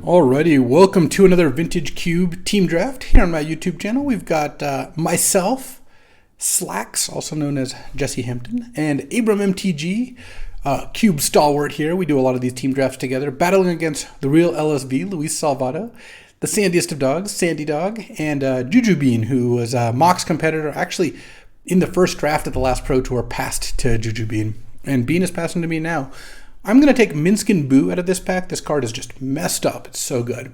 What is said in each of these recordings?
Alrighty, welcome to another Vintage Cube team draft here on my YouTube channel. We've got myself, Slacks, also known as Jesse Hampton, and Abram MTG, Cube stalwart here. We do a lot of these team drafts together, battling against the real LSV, Luis Salvato, the sandiest of dogs, Sandy Dog, and Juju Bean, who was a Mox competitor. Actually, in the first draft at the last Pro Tour, passed to Juju Bean, and Bean is passing to me now. I'm going to take Minskin Boo out of this pack. This card is just messed up. It's so good.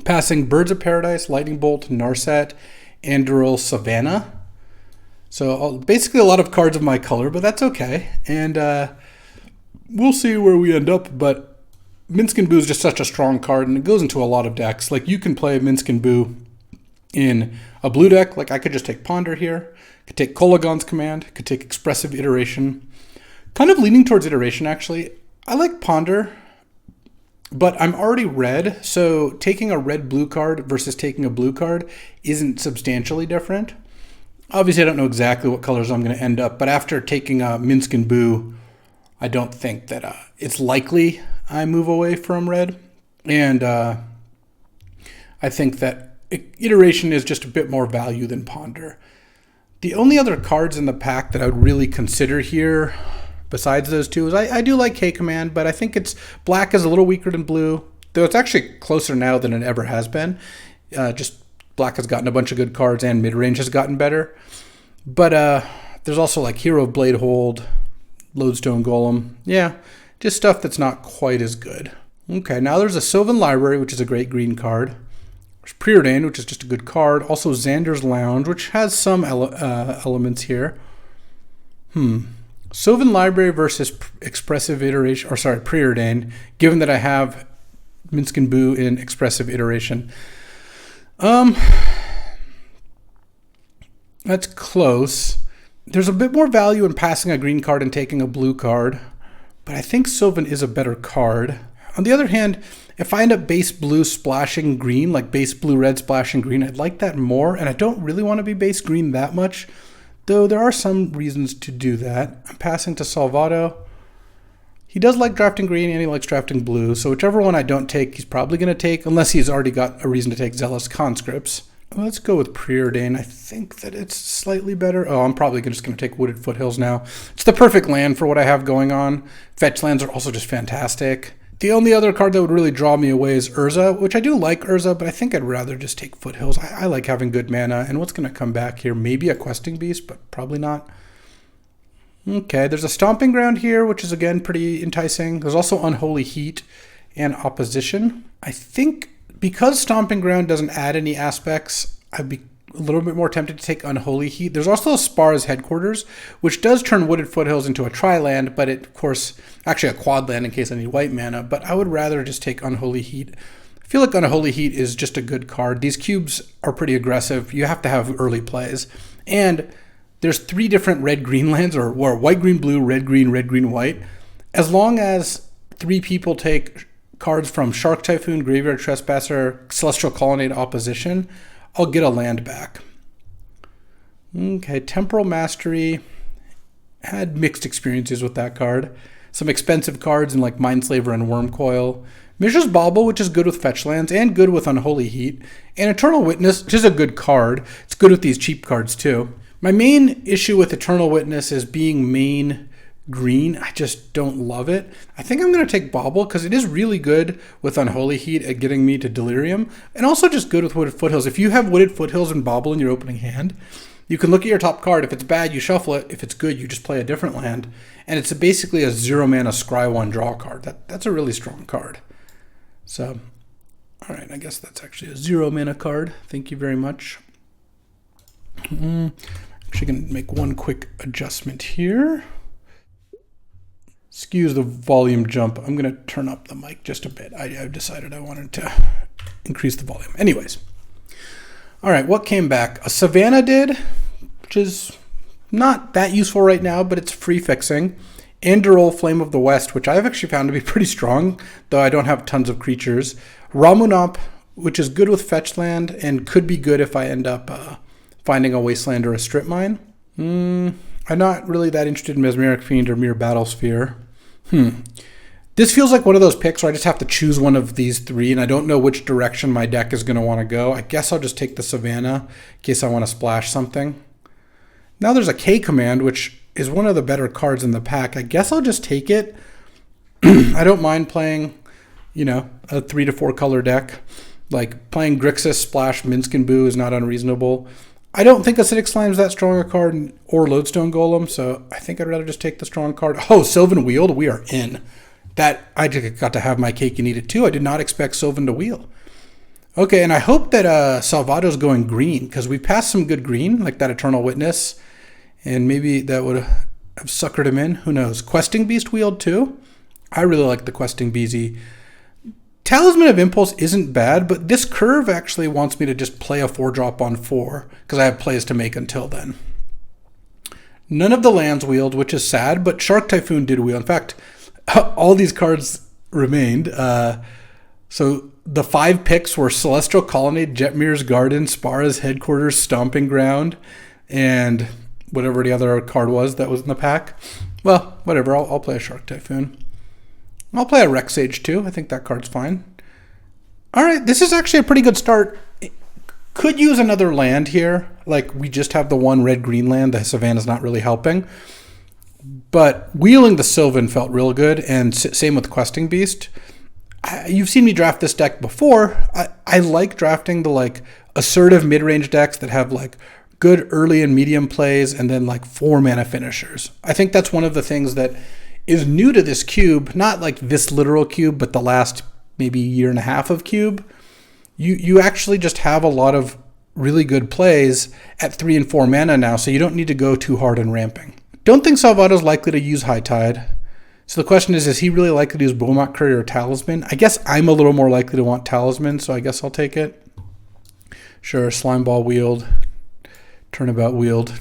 Passing Birds of Paradise, Lightning Bolt, Narset, Anduril, Savannah. So basically a lot of cards of my color, but that's okay. And we'll see where we end up. But Minskin Boo is just such a strong card, and it goes into a lot of decks. Like, you can play Minskin Boo in a blue deck. Like, I could just take Ponder here. Could take Kolagon's Command. Could take Expressive Iteration. Kind of leaning towards Iteration, actually. I like Ponder, but I'm already red, so taking a red-blue card versus taking a blue card isn't substantially different. Obviously, I don't know exactly what colors I'm going to end up, but after taking a Minskin Boo, I don't think that it's likely I move away from red. And I think that Iteration is just a bit more value than Ponder. The only other cards in the pack that I would really consider here, besides those two, is I do like K-Command, but I think black is a little weaker than blue, though it's actually closer now than it ever has been. Just black has gotten a bunch of good cards, and mid-range has gotten better. But there's also like Hero of Blade Hold, Lodestone Golem. Yeah, just stuff that's not quite as good. Okay, now there's a Sylvan Library, which is a great green card. There's Preordained, which is just a good card. Also Xander's Lounge, which has some elements here. Sylvan Library versus Expressive Iteration, or sorry, Preordained, given that I have Minskin Boo in Expressive Iteration. That's close. There's a bit more value in passing a green card and taking a blue card, but I think Sylvan is a better card. On the other hand, if I end up base blue splashing green, like base blue red splashing green, I'd like that more, and I don't really want to be base green that much. Though there are some reasons to do that. I'm passing to Salvato. He does like drafting green and he likes drafting blue, so whichever one I don't take, he's probably going to take, unless he's already got a reason to take Zealous Conscripts. Let's go with Preordain. I think that it's slightly better. Oh, I'm probably just going to take Wooded Foothills now. It's the perfect land for what I have going on. Fetch lands are also just fantastic. The only other card that would really draw me away is Urza, which I do like Urza, but I think I'd rather just take Foothills. I like having good mana, and what's going to come back here? Maybe a Questing Beast, but probably not. Okay, there's a Stomping Ground here, which is, again, pretty enticing. There's also Unholy Heat and Opposition. I think because Stomping Ground doesn't add any aspects, I'd be a little bit more tempted to take Unholy Heat. There's also Spar's Headquarters, which does turn Wooded Foothills into a tri-land, but it, of course, actually a quad land in case I need white mana, but I would rather just take Unholy Heat. I feel like Unholy Heat is just a good card. These cubes are pretty aggressive. You have to have early plays. And there's 3 different red-green lands, or white-green-blue, red-green, white. As long as 3 people take cards from Shark Typhoon, Graveyard Trespasser, Celestial Colonnade, Opposition, I'll get a land back. Okay, Temporal Mastery. Had mixed experiences with that card. Some expensive cards in like Mindslaver and Wormcoil. Mishra's Bauble, which is good with fetch lands and good with Unholy Heat. And Eternal Witness, which is a good card. It's good with these cheap cards too. My main issue with Eternal Witness is being main green. I just don't love it. I think I'm going to take Bauble because it is really good with Unholy Heat at getting me to Delirium, and also just good with Wooded Foothills. If you have Wooded Foothills and Bauble in your opening hand, you can look at your top card. If it's bad, you shuffle it. If it's good, you just play a different land, and it's basically a 0-mana Scry 1 draw card. That's a really strong card. So, all right, I guess that's actually a 0-mana card. Thank you very much. Actually going to make one quick adjustment here. Excuse the volume jump. I'm going to turn up the mic just a bit. I've decided I wanted to increase the volume. Anyways. All right, what came back? A Savannah did, which is not that useful right now, but it's free fixing. Anduril, Flame of the West, which I've actually found to be pretty strong, though I don't have tons of creatures. Ramunap, which is good with fetch land and could be good if I end up finding a Wasteland or a Strip Mine. I'm not really that interested in Mesmeric Fiend or Mere Battlesphere. This feels like one of those picks where I just have to choose one of these three, and I don't know which direction my deck is going to want to go. I guess I'll just take the Savannah in case I want to splash something. Now there's a K command, which is one of the better cards in the pack. I guess I'll just take it. I don't mind playing, a 3 to 4 color deck. Like playing Grixis, Splash, Minsk and Boo is not unreasonable. I don't think Acidic Slime is that strong a card, or Lodestone Golem, so I think I'd rather just take the strong card. Oh, Sylvan Wheeled, we are in. That I just got to have my cake and eat it too. I did not expect Sylvan to wheel. Okay, and I hope that Salvato's going green, because we passed some good green, like that Eternal Witness, and maybe that would have suckered him in. Who knows? Questing Beast wheeled too. I really like the Questing Beezy. Talisman of Impulse isn't bad, but this curve actually wants me to just play a 4-drop on 4, because I have plays to make until then. None of the lands wheeled, which is sad, but Shark Typhoon did wheel. In fact, all these cards remained. So the 5 picks were Celestial Colony, Jetmir's Garden, Spara's Headquarters, Stomping Ground, and whatever the other card was that was in the pack. Well, whatever, I'll play a Shark Typhoon. I'll play a Rex Sage too. I think that card's fine. All right, this is actually a pretty good start. Could use another land here. Like, we just have the one red-green land. The Savannah's not really helping. But wheeling the Sylvan felt real good, and same with Questing Beast. You've seen me draft this deck before. I like drafting the assertive mid-range decks that have good early and medium plays and then 4 mana finishers. I think that's one of the things that is new to this cube, not this literal cube, but the last maybe year and a half of cube. You actually just have a lot of really good plays at 3 and 4 mana now, so you don't need to go too hard on ramping. Don't think Salvato's likely to use High Tide. So the question is he really likely to use Beaumont Courier or Talisman? I guess I'm a little more likely to want Talisman, so I guess I'll take it. Sure, Slime Ball wheeled. Turnabout wheeled.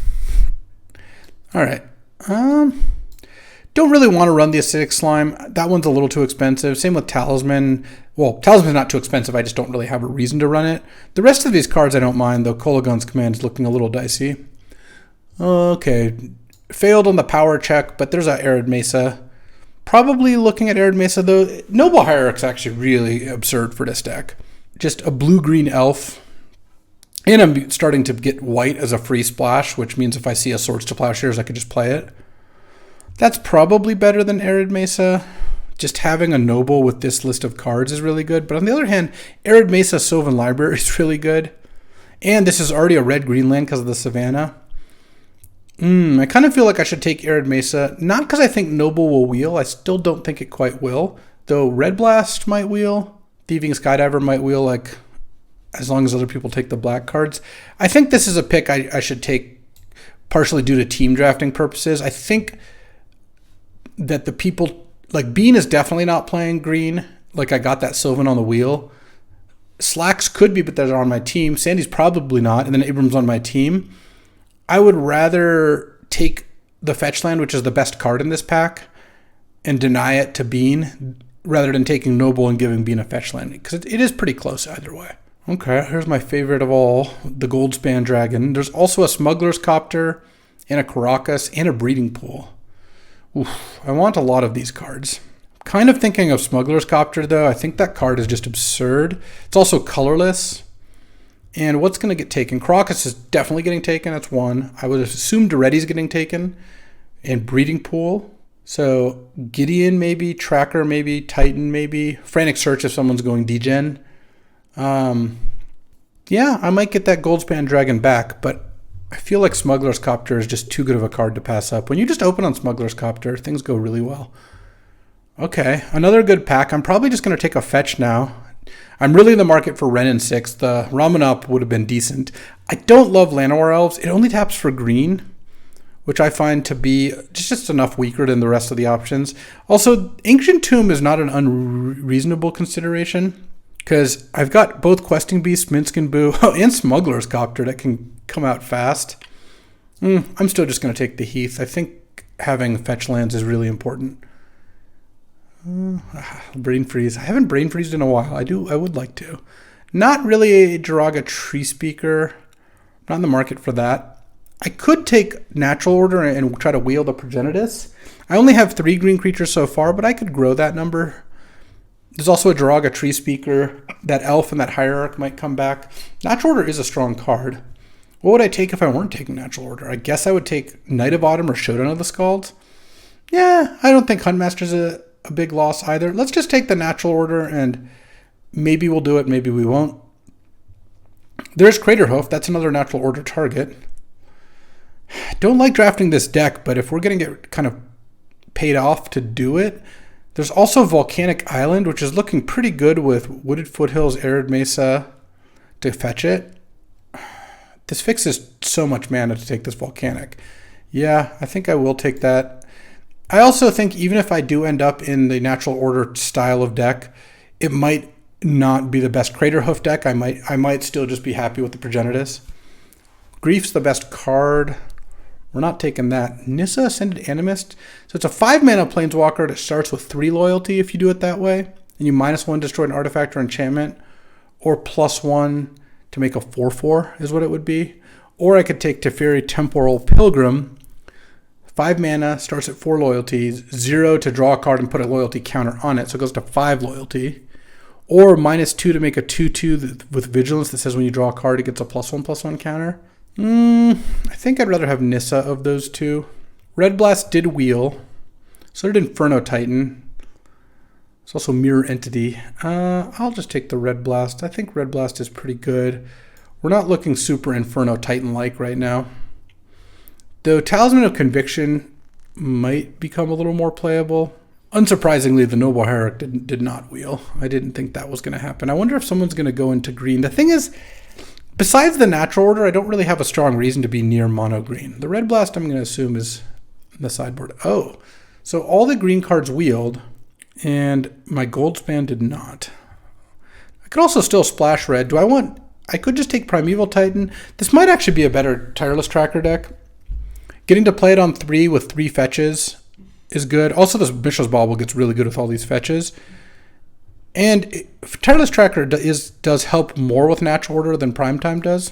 All right. Don't really want to run the Acidic Slime. That one's a little too expensive. Same with Talisman. Well, Talisman's not too expensive. I just don't really have a reason to run it. The rest of these cards I don't mind, though Kolagon's Command is looking a little dicey. Okay. Failed on the power check, but there's a Arid Mesa. Probably looking at Arid Mesa, though. Noble Hierarch's actually really absurd for this deck. Just a blue-green elf. And I'm starting to get white as a free splash, which means if I see a Swords to Plowshares, I could just play it. That's probably better than Arid Mesa. Just having a Noble with this list of cards is really good. But on the other hand, Arid Mesa Sylvan Library is really good. And this is already a red-green land because of the Savannah. I kind of feel like I should take Arid Mesa. Not because I think Noble will wheel. I still don't think it quite will. Though Red Blast might wheel. Thieving Skydiver might wheel, as long as other people take the black cards. I think this is a pick I should take partially due to team drafting purposes. I think that the people, Bean is definitely not playing green. I got that Sylvan on the wheel. Slacks could be, but they're on my team. Sandy's probably not, and then Abram's on my team. I would rather take the fetch land, which is the best card in this pack, and deny it to Bean, rather than taking Noble and giving Bean a fetch land, because it is pretty close either way. Okay, here's my favorite of all, the Goldspan Dragon. There's also a Smuggler's Copter, and a Caracas, and a Breeding Pool. Oof, I want a lot of these cards. Kind of thinking of Smuggler's Copter, though. I think that card is just absurd. It's also colorless. And what's going to get taken? Caracas is definitely getting taken. That's one. I would assume Duretti's getting taken. And Breeding Pool. So Gideon maybe, Tracker maybe, Titan maybe. Frantic Search if someone's going degen. Yeah, I might get that Goldspan Dragon back, but I feel like Smuggler's Copter is just too good of a card to pass up. When you just open on Smuggler's Copter, things go really well. Okay, another good pack. I'm probably just going to take a fetch now. I'm really in the market for Wrenn and 6. The Ramanop would have been decent. I don't love Llanowar Elves. It only taps for green, which I find to be just enough weaker than the rest of the options. Also, Ancient Tomb is not an unreasonable consideration, because I've got both Questing Beast, Minsk and Boo, and Smuggler's Copter that can come out fast. I'm still just going to take the Heath. I think having fetch lands is really important. Brain Freeze. I haven't Brain Freezed in a while. I would like to. Not really a Jiraga Tree Speaker. Not in the market for that. I could take natural order and try to wheel the Progenitus. I only have 3 green creatures so far, but I could grow that number. There's also a Jiraga Tree Speaker. That Elf and that Hierarch might come back. Natural Order is a strong card. What would I take if I weren't taking Natural Order? I guess I would take Knight of Autumn or Showdown of the Scalds. Yeah, I don't think Huntmaster's a big loss either. Let's just take the Natural Order and maybe we'll do it, maybe we won't. There's Craterhoof. That's another Natural Order target. Don't like drafting this deck, but if we're going to get kind of paid off to do it, there's also Volcanic Island, which is looking pretty good with Wooded Foothills, Arid Mesa to fetch it. This fixes so much mana to take this Volcanic. Yeah, I think I will take that. I also think even if I do end up in the Natural Order style of deck, it might not be the best Craterhoof deck. I might still just be happy with the Progenitus. Grief's the best card. We're not taking that. Nissa Ascended Animist. So it's a 5-mana Planeswalker that starts with 3 loyalty if you do it that way. And you -1 destroy an artifact or enchantment. Or +1 to make a 4/4 is what it would be. Or I could take Teferi Temporal Pilgrim. 5 mana, starts at 4 loyalties. 0 to draw a card and put a loyalty counter on it. So it goes to 5 loyalty. Or -2 to make a 2/2 with Vigilance that says when you draw a card it gets a +1/+1 counter. I think I'd rather have Nissa of those two. Red Blast did wheel. So did Inferno Titan. It's also Mirror Entity. I'll just take the Red Blast. I think Red Blast is pretty good. We're not looking super Inferno Titan-like right now. Though Talisman of Conviction might become a little more playable. Unsurprisingly, the Noble Hierarch did not wheel. I didn't think that was going to happen. I wonder if someone's going to go into green. The thing is, besides the Natural Order, I don't really have a strong reason to be near mono green. The Red Blast, I'm going to assume, is in the sideboard. Oh, so all the green cards wheeled, and my Goldspan did not. I could also still splash red. I could just take Primeval Titan. This might actually be a better Tireless Tracker deck. Getting to play it on 3 with 3 fetches is good. Also, this Mishra's Bauble gets really good with all these fetches. And Tireless Tracker does help more with Natural Order than Primetime does.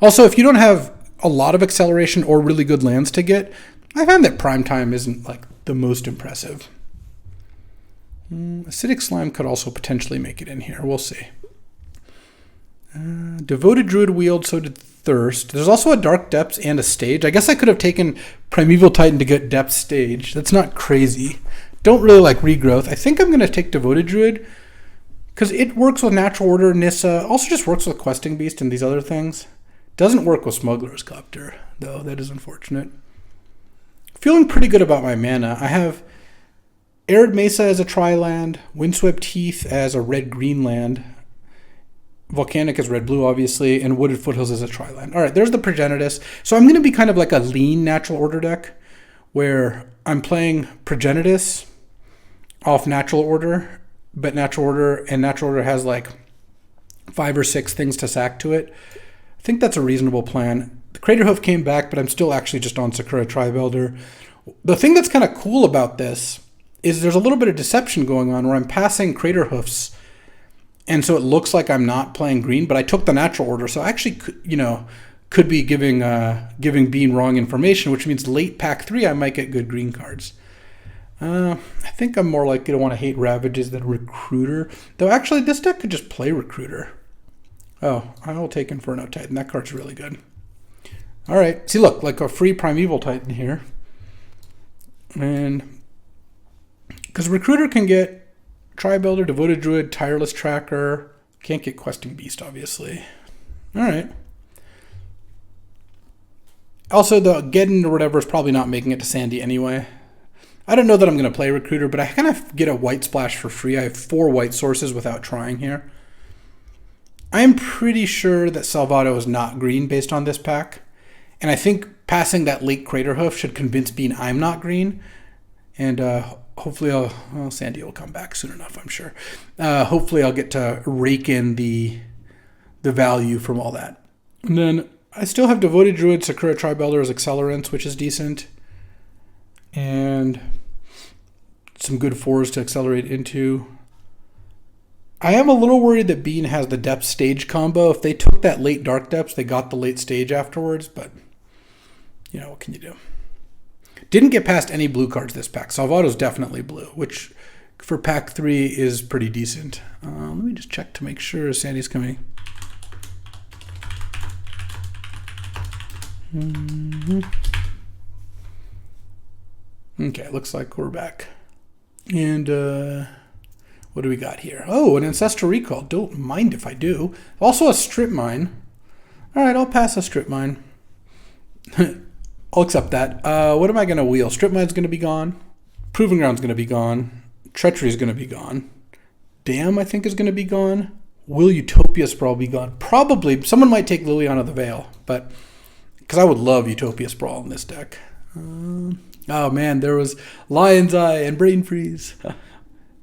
Also, if you don't have a lot of acceleration or really good lands to get, I find that Primetime isn't like the most impressive. Acidic Slime could also potentially make it in here. We'll see. Devoted Druid wheeled, so did Thirst. There's also a Dark Depths and a Stage. I guess I could have taken Primeval Titan to get Depth Stage. That's not crazy. Don't really like Regrowth. I think I'm going to take Devoted Druid because it works with Natural Order, Nissa. Also just works with Questing Beast and these other things. Doesn't work with Smuggler's Copter, though. That is unfortunate. Feeling pretty good about my mana. I have Arid Mesa as a tri-land, Windswept Heath as a red-green land, Volcanic as red-blue, obviously, and Wooded Foothills as a tri-land. All right, there's the Progenitus. So I'm going to be kind of like a lean Natural Order deck where I'm playing Progenitus off Natural Order, but Natural Order has like 5 or 6 things to sack to it. I think that's a reasonable plan. The Craterhoof came back, but I'm still actually just on Sakura Tribe-Elder. The thing that's kind of cool about this is there's a little bit of deception going on where I'm passing Craterhoofs, and so it looks like I'm not playing green, but I took the Natural Order, so I actually could be giving Bean wrong information, which means late pack 3 I might get good green cards. I think I'm more likely to want to hate Ravages than Recruiter, though actually this deck could just play Recruiter. Oh, I will take Inferno Titan. That card's really good. All right, see, look, like a free Primeval Titan here, and because Recruiter can get Tri-Builder, Devoted Druid, Tireless Tracker. Can't get Questing Beast, obviously. All right. Also, the Geddon or whatever is probably not making it to Sandy anyway. I don't know that I'm going to play Recruiter, but I kind of get a white splash for free. I have 4 white sources without trying here. I'm pretty sure that Salvato is not green based on this pack. And I think passing that late Craterhoof should convince Bean I'm not green. And hopefully Sandy will come back soon enough, I'm sure. Hopefully I'll get to rake in the value from all that. And then I still have Devoted Druid, Sakura Tribe-Elder as accelerants, which is decent. And some good 4s to accelerate into. I am a little worried that Bean has the depth stage combo. If they took that late dark depths, they got the late stage afterwards, but you know, what can you do? Didn't get past any blue cards this pack. Salvado's definitely blue, which for pack 3 is pretty decent. Let me just check to make sure Sandy's coming. Okay, looks like we're back. And what do we got here? Oh, an Ancestral Recall. Don't mind if I do. Also a Strip Mine. All right, I'll pass a Strip Mine. I'll accept that. What am I going to wheel? Strip Mine's going to be gone. Proving Ground's going to be gone. Treachery's going to be gone. Dam, I think, is going to be gone. Will Utopia Sprawl be gone? Probably. Someone might take Liliana the Veil, but because I would love Utopia Sprawl in this deck. Oh man, there was Lion's Eye and Brain Freeze.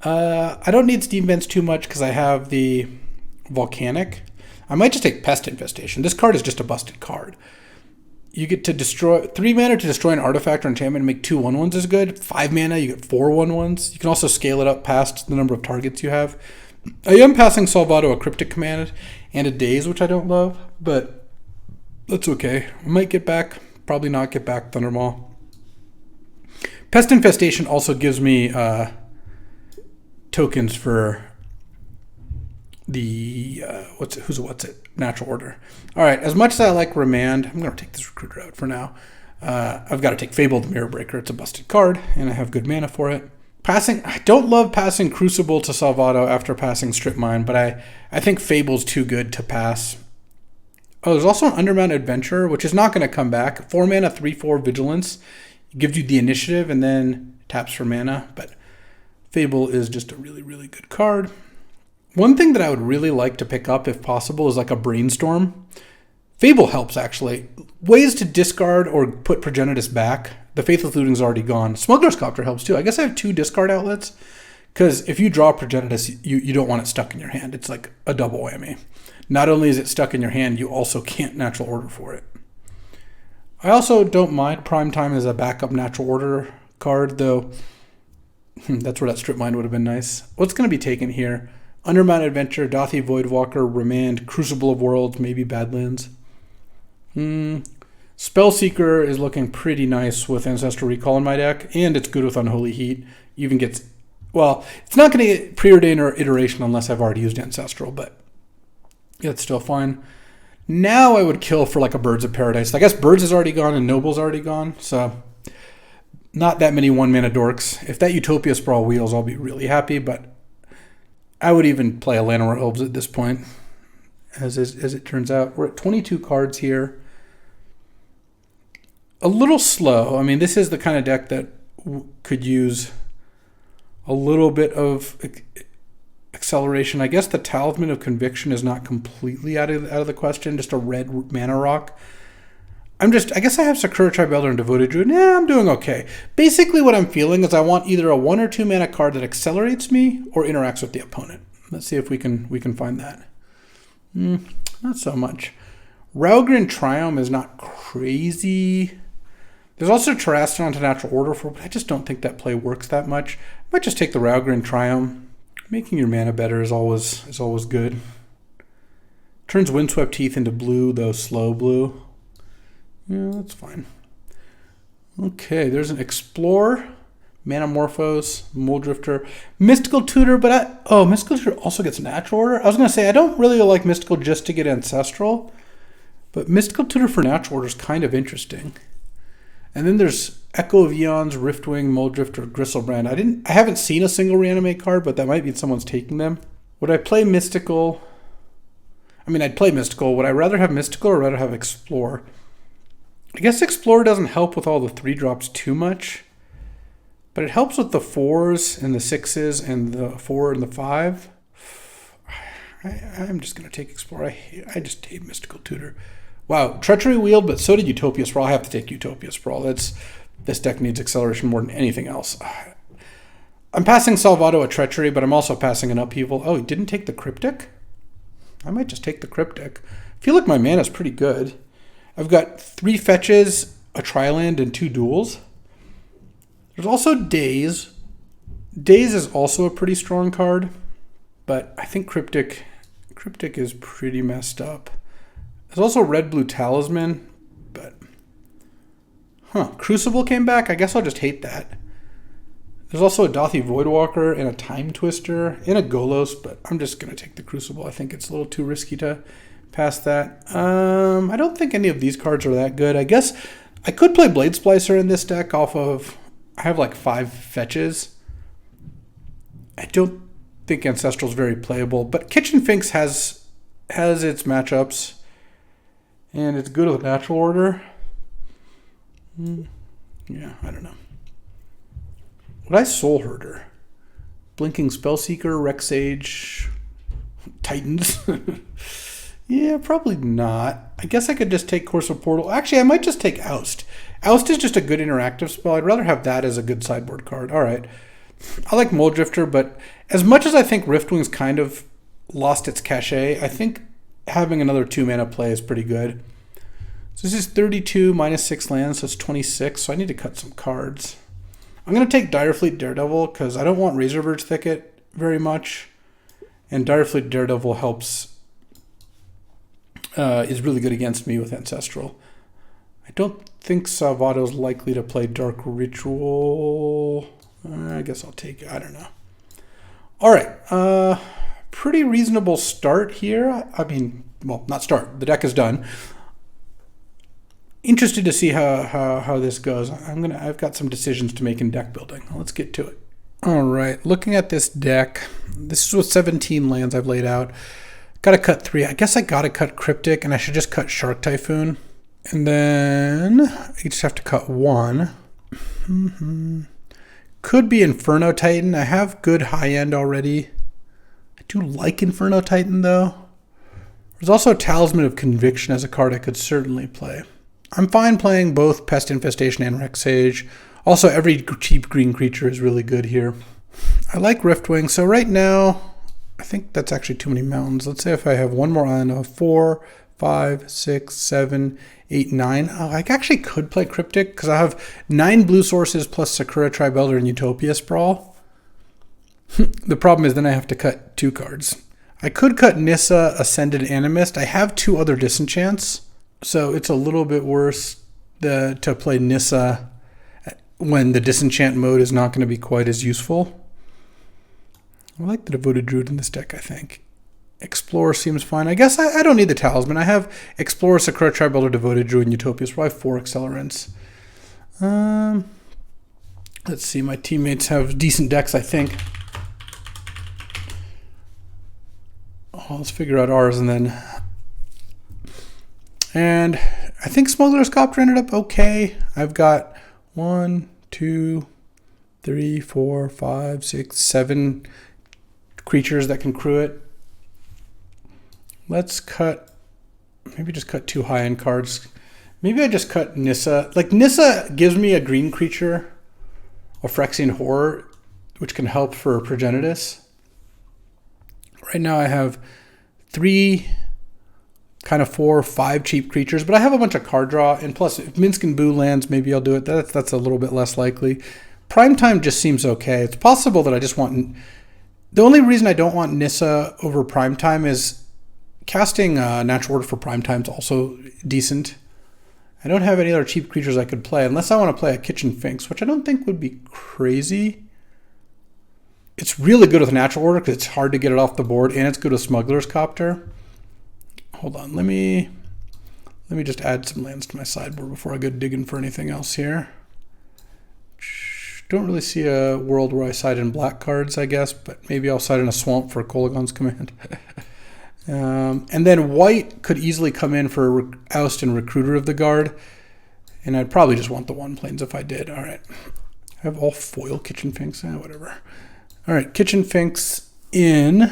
I don't need Steam Vents too much because I have the Volcanic. I might just take Pest Infestation. This card is just a busted card. You get to destroy 3 mana to destroy an artifact or enchantment and make 2 1/1s is good. 5 mana, you get 4 1/1s. You can also scale it up past the number of targets you have. I am passing Salvado a Cryptic Command and a Daze, which I don't love, but that's okay. I might get back, probably not get back Thundermaw. Pest Infestation also gives me tokens for the what's it Natural Order. All right, as much as I like Remand, I'm going to take this Recruiter out for now. I've got to take Fable the Mirror Breaker. It's a busted card, and I have good mana for it. I don't love passing Crucible to Salvado after passing Strip Mine, but I think Fable's too good to pass. Oh, there's also an Undermount Adventurer, which is not going to come back. 4 mana, 3/4 Vigilance. It gives you the initiative and then taps for mana, but Fable is just a really, really good card. One thing that I would really like to pick up, if possible, is like a Brainstorm. Fable helps, actually. Ways to discard or put Progenitus back. The Faithless Looting's already gone. Smuggler's Copter helps, too. I guess I have 2 discard outlets, because if you draw Progenitus, you don't want it stuck in your hand. It's like a double whammy. Not only is it stuck in your hand, you also can't Natural Order for it. I also don't mind Primetime as a backup Natural Order card, though that's where that Strip Mine would have been nice. What's going to be taken here? Undermount Adventure, Dothi Voidwalker, Remand, Crucible of Worlds, maybe Badlands. Spellseeker is looking pretty nice with Ancestral Recall in my deck, and it's good with Unholy Heat. Even gets, well, it's not going to get Preordain or Iteration unless I've already used Ancestral, but yeah, it's still fine. Now I would kill for like a Birds of Paradise. I guess Birds is already gone and Noble's already gone, so not that many 1-mana dorks. If that Utopia Sprawl wheels, I'll be really happy, but I would even play a Llanowar Elves at this point, as it turns out. We're at 22 cards here. A little slow. I mean, this is the kind of deck that could use a little bit of acceleration. I guess the Talisman of Conviction is not completely out of the question, just a red mana rock. I guess I have Sakura Tribe-Elder and Devoted Druid. Yeah, I'm doing okay. Basically what I'm feeling is I want either a 1 or 2 mana card that accelerates me or interacts with the opponent. Let's see if we can find that. Not so much. Raugrin Triumph is not crazy. There's also Terraston to Natural Order for, but I just don't think that play works that much. I might just take the Raugrin Triumph. Making your mana better is always good. Turns Windswept Teeth into blue, though slow blue. Yeah, that's fine. Okay, there's an Explorer, Manamorphose, Muldrifter, Mystical Tutor, but Mystical Tutor also gets Natural Order. I was going to say, I don't really like Mystical just to get Ancestral, but Mystical Tutor for Natural Order is kind of interesting. And then there's Echo of Eons, Riftwing, Muldrifter, Gristlebrand. I haven't seen a single Reanimate card, but that might mean someone's taking them. Would I play Mystical? I mean, I'd play Mystical. Would I rather have Mystical or rather have Explore? I guess Explorer doesn't help with all the 3-drops too much, but it helps with the 4s and the 6s and the 4 and the 5. I'm just going to take Explorer. I just hate Mystical Tutor. Wow, Treachery wheeled, but so did Utopia Sprawl. I have to take Utopia Sprawl. This deck needs acceleration more than anything else. I'm passing Salvado a Treachery, but I'm also passing an Upheaval. Oh, he didn't take the Cryptic? I might just take the Cryptic. I feel like my mana is pretty good. I've got 3 fetches, a Triland, and 2 duels. There's also Daze. Daze is also a pretty strong card. But I think Cryptic is pretty messed up. There's also Red-Blue Talisman, but... Crucible came back? I guess I'll just hate that. There's also a Dothi Voidwalker and a Time Twister and a Golos, but I'm just going to take the Crucible. I think it's a little too risky to pass that. I don't think any of these cards are that good. I guess I could play Blade Splicer in this deck off of... I have like 5 fetches. I don't think Ancestral's very playable, but Kitchen Finks has its matchups, and it's good with Natural Order. Yeah, I don't know. Would I Soul Herder? Blinking Spellseeker, Rexage, Titans? Yeah, probably not. I guess I could just take Course of Portal. Actually, I might just take Oust. Oust is just a good interactive spell. I'd rather have that as a good sideboard card. All right. I like Muldrifter, but as much as I think Riftwing's kind of lost its cachet, I think having another 2-mana play is pretty good. So this is 32 minus 6 lands, so it's 26. So I need to cut some cards. I'm going to take Direfleet Daredevil because I don't want Razorverge Thicket very much. And Direfleet Daredevil helps, is really good against me with Ancestral. I don't think Salvato's likely to play Dark Ritual. I guess I'll take it. I don't know. All right. Pretty reasonable start here. I mean, well, not start. The deck is done. Interested to see how this goes. I've got some decisions to make in deck building. Let's get to it. All right. Looking at this deck, this is with 17 lands I've laid out. Got to cut 3. I guess I got to cut Cryptic, and I should just cut Shark Typhoon. And then you just have to cut 1. Could be Inferno Titan. I have good high end already. I do like Inferno Titan, though. There's also Talisman of Conviction as a card I could certainly play. I'm fine playing both Pest Infestation and Rexage. Also, every cheap green creature is really good here. I like Riftwing. So right now, I think that's actually too many mountains. Let's say if I have one more island, 4, 5, 6, 7, 8, 9. I actually could play Cryptic because I have 9 blue sources plus Sakura Tribe Elder and Utopia Sprawl. The problem is then I have to cut 2 cards. I could cut Nissa, Ascended Animist. I have 2 other Disenchants, so it's a little bit worse to play Nissa when the Disenchant mode is not going to be quite as useful. I like the Devoted Druid in this deck, I think. Explorer seems fine. I guess I don't need the Talisman. I have Explorer, Sakura Tribe Elder, Devoted Druid, and Utopia. So I have 4 Accelerants. Let's see. My teammates have decent decks, I think. Oh, let's figure out ours and then... And I think Smuggler's Copter ended up okay. I've got 1, 2, 3, 4, 5, 6, 7 creatures that can crew it. Let's cut, maybe just cut 2 high-end cards. Maybe I just cut Nissa. Like, Nissa gives me a green creature, a Phyrexian Horror, which can help for Progenitus. Right now I have 3, kind of 4 or 5 cheap creatures, but I have a bunch of card draw, and plus if Minsk and Boo lands, maybe I'll do it. That's a little bit less likely. Primetime just seems okay. It's possible that I just want... The only reason I don't want Nissa over Primetime is casting Natural Order for Primetime is also decent. I don't have any other cheap creatures I could play, unless I want to play a Kitchen Finks, which I don't think would be crazy. It's really good with Natural Order because it's hard to get it off the board, and it's good with Smuggler's Copter. Hold on, let me just add some lands to my sideboard before I go digging for anything else here. Don't really see a world where I side in black cards, I guess, but maybe I'll side in a swamp for Kolagon's Command. And then white could easily come in for Oust and Recruiter of the Guard, and I'd probably just want the 1-planes if I did. All right, I have all foil Kitchen Finks, whatever. All right, Kitchen Finks in.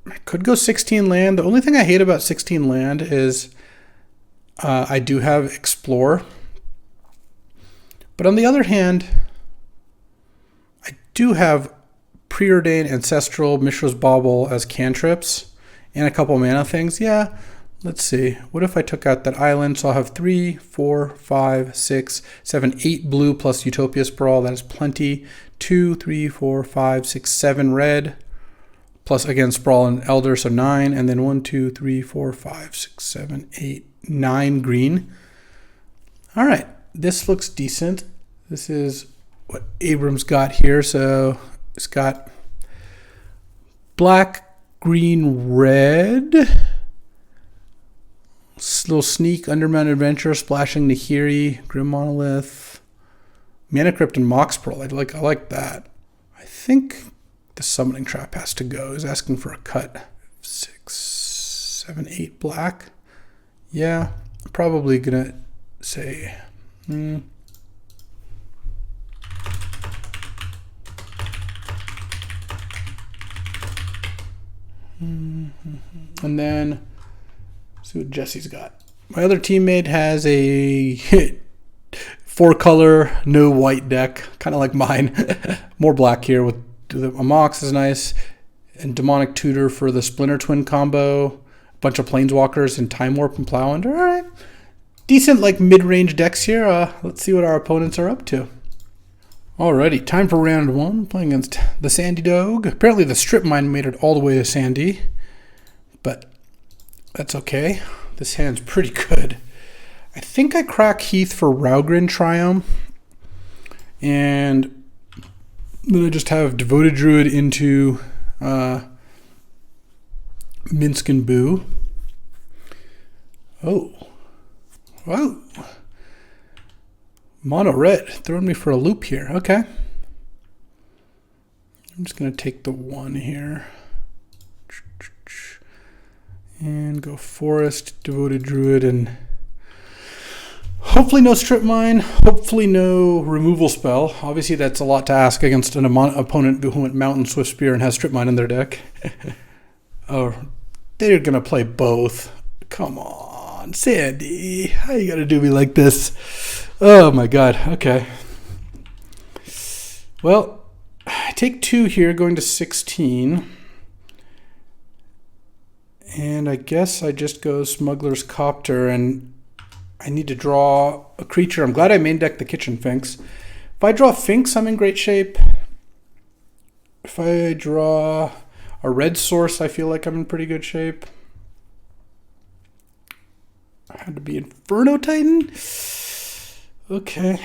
I could go 16 land. The only thing I hate about 16 land is I do have Explore. But on the other hand, I do have Preordain, Ancestral, Mishra's Bauble as cantrips and a couple mana things. Yeah, let's see. What if I took out that island? So I'll have 3, 4, 5, 6, 7, 8 blue plus Utopia Sprawl. That is plenty. 2, 3, 4, 5, 6, 7 red. plus again Sprawl and Elder, so 9, and then 1, 2, 3, 4, 5, 6, 7, 8, 9 green. All right, this looks decent. This is what Abrams got here. So it's got black, green, red. Little Sneak, Undermount Adventure, Splashing Nahiri, Grim Monolith, Mana Crypt, and Mox Pearl. I like that. I think the Summoning Trap has to go. He's asking for a cut. 6, 7, 8 black. Yeah, probably gonna say. And then see what Jesse's got. My other teammate has a 4-color, no white deck, kind of like mine. More black here with a Mox is nice, and Demonic Tutor for the Splinter Twin combo. A bunch of Planeswalkers and Time Warp and Plow Under. All right, decent like mid-range decks here. Let's see what our opponents are up to. Alrighty, time for round 1. Playing against the Sandy Dog. Apparently the Strip Mine made it all the way to Sandy, but that's okay. This hand's pretty good. I think I crack Heath for Raugrin Triumph, and then I just have Devoted Druid into Minsk and Boo. Oh. Whoa. Mono red, throwing me for a loop here. Okay. I'm just going to take the 1 here. And go Forest, Devoted Druid, and hopefully no Strip Mine, hopefully no removal spell. Obviously that's a lot to ask against an opponent who went Mountain Swift Spear and has Strip Mine in their deck. Oh, they're going to play both. Come on, Sandy. How you got to do me like this? Oh my god, okay. Well, I take 2 here, going to 16. And I guess I just go Smuggler's Copter, and I need to draw a creature. I'm glad I main decked the Kitchen Finks. If I draw Finks, I'm in great shape. If I draw a red source, I feel like I'm in pretty good shape. I had to be Inferno Titan? Okay.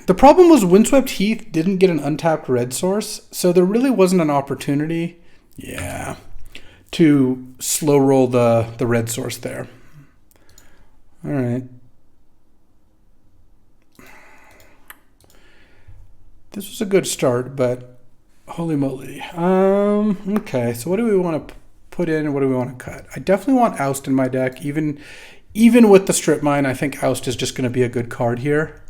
The problem was Windswept Heath didn't get an untapped red source, so there really wasn't an opportunity. Yeah. To slow roll the red source there. All right. This was a good start, but holy moly. Okay, so what do we want to put in and what do we want to cut? I definitely want Oust in my deck. Even with the Strip Mine, I think Oust is just going to be a good card here.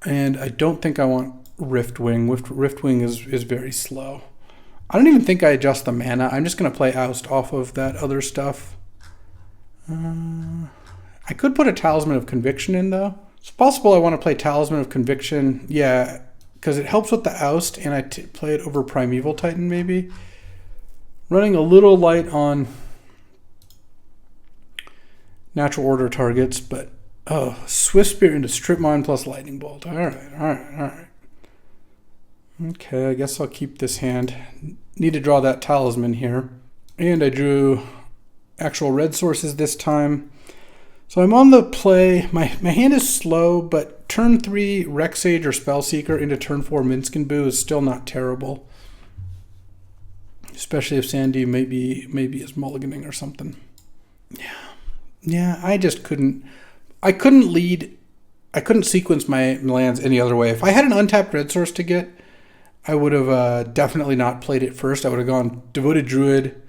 And I don't think I want Riftwing. Riftwing is very slow. I don't even think I adjust the mana. I'm just going to play Oust off of that other stuff. I could put a Talisman of Conviction in, though. It's possible I want to play Talisman of Conviction. Yeah, because it helps with the Oust, and I play it over Primeval Titan, maybe. Running a little light on Natural Order targets, but... Oh, Swift Spear into Strip Mine plus Lightning Bolt. All right. Okay, I guess I'll keep this hand. Need to draw that Talisman here. And I drew actual red sources this time. So I'm on the play. My hand is slow, but turn 3 Rexage or Spellseeker into turn 4 Minsk and Boo is still not terrible. Especially if Sandy maybe is mulliganing or something. Yeah, I just couldn't. I couldn't sequence my lands any other way. If I had an untapped red source to get, I would have definitely not played it first. I would have gone Devoted Druid,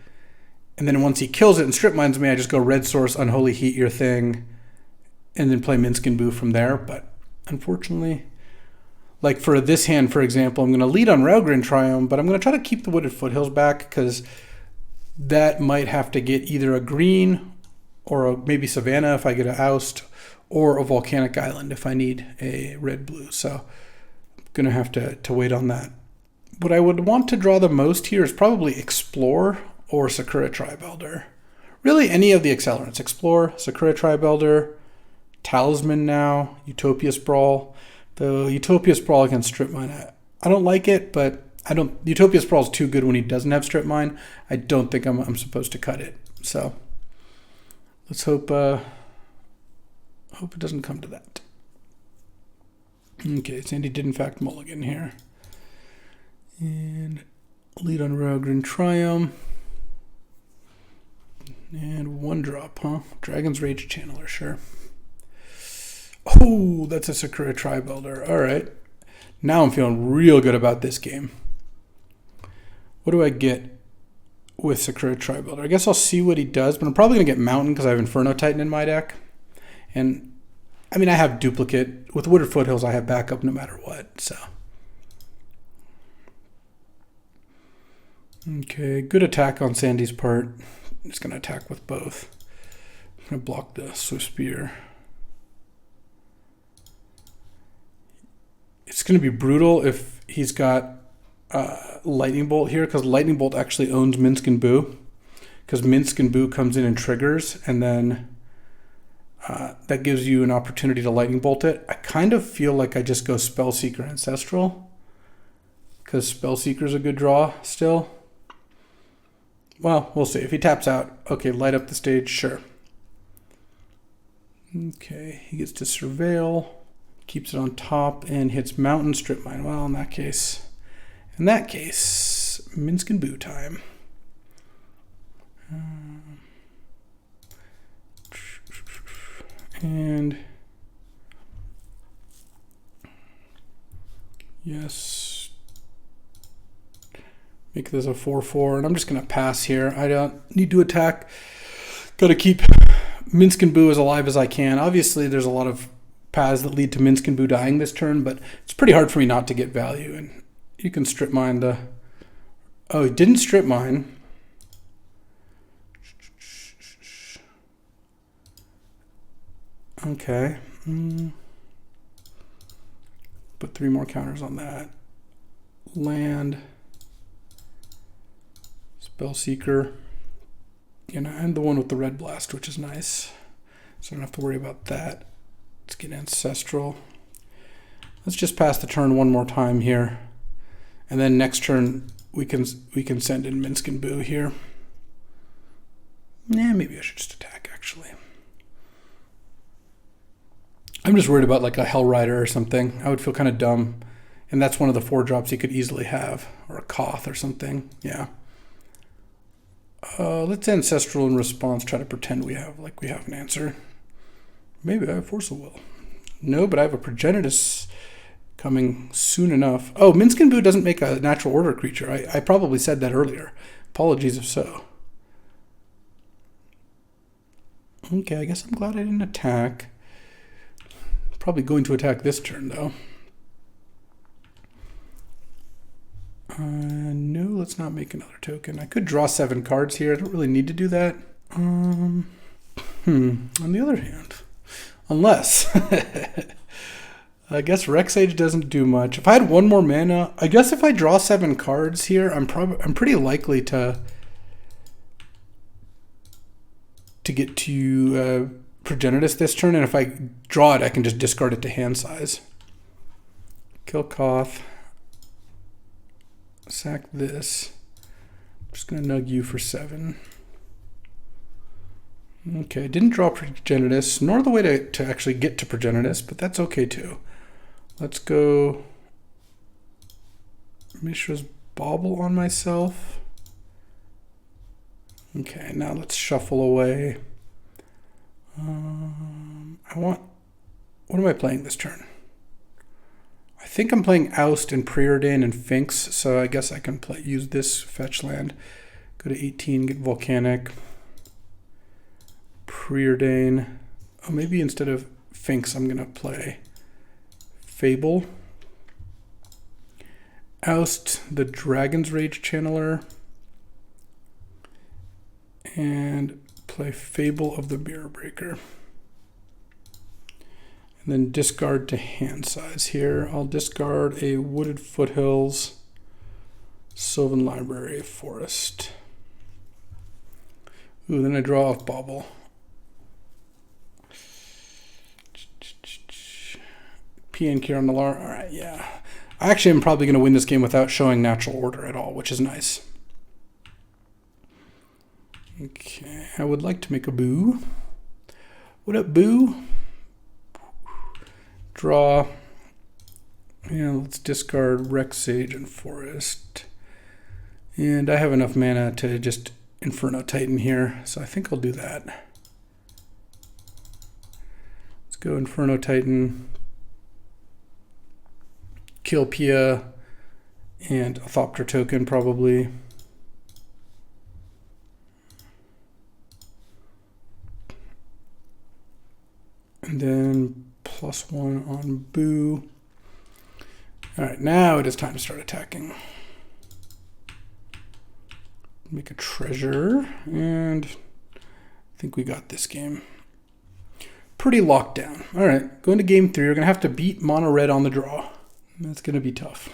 and then once he kills it and Strip Mines me, I just go red source, Unholy Heat your thing, and then play Minsk and Boo from there. But unfortunately, like for this hand, for example, I'm going to lead on Raugrin Triumph, but I'm going to try to keep the Wooded Foothills back because that might have to get either a green or maybe Savannah if I get an Oust, or a Volcanic Island if I need a red-blue. So I'm going to have to wait on that. What I would want to draw the most here is probably Explore or Sakura Tribe Elder. Really any of the accelerants. Explore, Sakura Tribe Elder, Talisman now, Utopia Sprawl. The Utopia Sprawl against Strip Mine, I don't like it, but I don't. Utopia Sprawl is too good when he doesn't have Strip Mine. I don't think I'm supposed to cut it. So let's hope it doesn't come to that. Okay, Sandy did in fact mulligan here. And lead on Rogren Triumph. And one drop, huh? Dragon's Rage Channeler, sure. Oh, that's a Sakura Tri-Builder. All right. Now I'm feeling real good about this game. What do I get with Sakura Tri-Builder? I guess I'll see what he does, but I'm probably going to get Mountain because I have Inferno Titan in my deck. And, I mean, I have Duplicate. With Wooded Foothills, I have backup no matter what, so. Okay, good attack on Sandy's part. I'm just going to attack with both. I'm going to block the Swift Spear. It's going to be brutal if he's got Lightning Bolt here, because Lightning Bolt actually owns Minsk and Boo. Because Minsk and Boo comes in and triggers, and then that gives you an opportunity to Lightning Bolt it. I kind of feel like I just go Spellseeker Ancestral, because Spellseeker's a good draw still. Well, we'll see. If he taps out, okay, light up the stage, sure. Okay, he gets to Surveil, keeps it on top, and hits Mountain, Strip Mine. Well, in that case, Minsk and Boo time. And yes. Make this a 4-4, and I'm just going to pass here. I don't need to attack. Got to keep Minsk and Boo as alive as I can. Obviously, there's a lot of paths that lead to Minsk and Boo dying this turn, but it's pretty hard for me not to get value. And you can Strip Mine the... Oh, he didn't Strip Mine. Okay. Put 3 more counters on that. Land... Spellseeker, and the one with the red blast, which is nice. So I don't have to worry about that. Let's get Ancestral. Let's just pass the turn one more time here. And then next turn we can send in Minsk and Boo here. Nah, maybe I should just attack actually. I'm just worried about like a Hell Rider or something. I would feel kind of dumb. And that's one of the 4 drops he could easily have. Or a Koth or something. Yeah. Let's Ancestral in response, try to pretend we have an answer. Maybe I have Force of Will. No, but I have a Progenitus coming soon enough. Oh, Minsk and Boo doesn't make a natural order creature. I probably said that earlier. Apologies if so. Okay, I guess I'm glad I didn't attack. Probably going to attack this turn, though. No, let's not make another token. I could draw 7 cards here. I don't really need to do that. On the other hand, unless I guess Rexage doesn't do much. If I had 1 more mana, I guess if I draw 7 cards here, I'm pretty likely to get to Progenitus this turn, and if I draw it, I can just discard it to hand size. Kill Koth. Sack this. I'm just going to nug you for 7. Okay, didn't draw Progenitus, nor the way to actually get to Progenitus, but that's okay too. Let's go Mishra's Bauble on myself. Okay, now let's shuffle away. What am I playing this turn? I think I'm playing Oust and Preordain and Finks, so I guess I can use this fetch land. Go to 18, get Volcanic. Preordain. Oh, maybe instead of Finks, I'm going to play Fable. Oust the Dragon's Rage Channeler. And play Fable of the Mirror Breaker. And then discard to hand size here. I'll discard a Wooded Foothills, Sylvan Library, Forest. Ooh, then I draw off Bauble. PN Kieran Nalar. All right, yeah. I actually am probably going to win this game without showing natural order at all, which is nice. Okay, I would like to make a boo. What up, boo? Draw. Yeah, let's discard Rex, Sage, and Forest. And I have enough mana to just Inferno Titan here, so I think I'll do that. Let's go Inferno Titan, kill Pia, and a Thopter token probably. And then +1 on Boo. All right, now it is time to start attacking. Make a treasure, and I think we got this game. Pretty locked down. All right, going to game 3. We're gonna have to beat mono red on the draw. That's gonna be tough.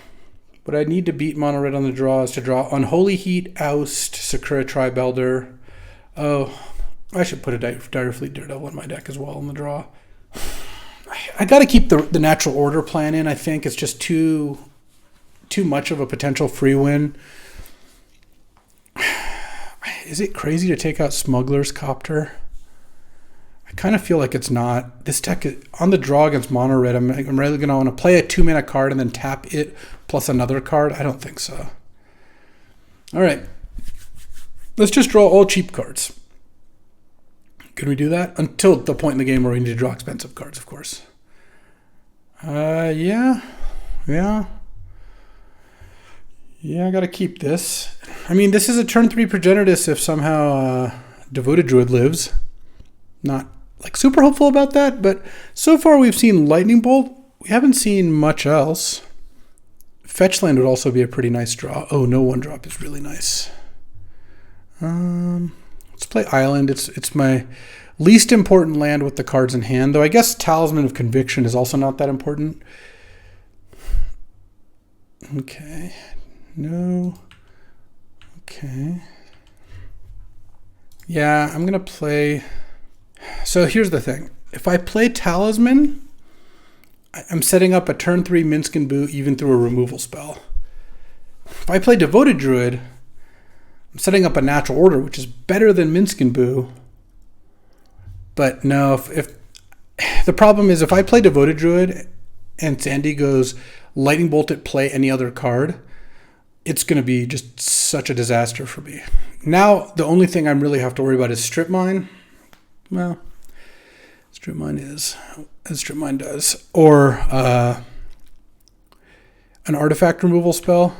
What I need to beat mono red on the draw is to draw Unholy Heat, Oust, Sakura Tribe Elder. Oh, I should put a Dire Fleet Daredevil in my deck as well in the draw. I got to keep the natural order plan in. I think it's just too much of a potential free win. Is it crazy to take out Smuggler's Copter? I kind of feel like it's not. This deck on the draw against mono red, I'm really going to want to play a 2-mana card and then tap it plus another card. I don't think so. All right, let's just draw all cheap cards. Can we do that? Until the point in the game where we need to draw expensive cards, of course. Yeah, I gotta keep this. I mean, this is a turn 3 Progenitus if somehow Devoted Druid lives. Not like super hopeful about that, but so far we've seen Lightning Bolt. We haven't seen much else. Fetchland would also be a pretty nice draw. Oh, no 1-drop is really nice. Let's play Island. It's my least important land with the cards in hand, though I guess Talisman of Conviction is also not that important. Okay. No. Okay. Yeah, I'm going to play... So here's the thing. If I play Talisman, I'm setting up a turn 3 Minsk and Boo even through a removal spell. If I play Devoted Druid, I'm setting up a natural order, which is better than Minsk and Boo. But no, if the problem is if I play Devoted Druid and Sandy goes Lightning Bolt at play any other card, it's going to be just such a disaster for me. Now, the only thing I really have to worry about is Strip Mine. Well, Strip Mine is, as Strip Mine does. Or an artifact removal spell.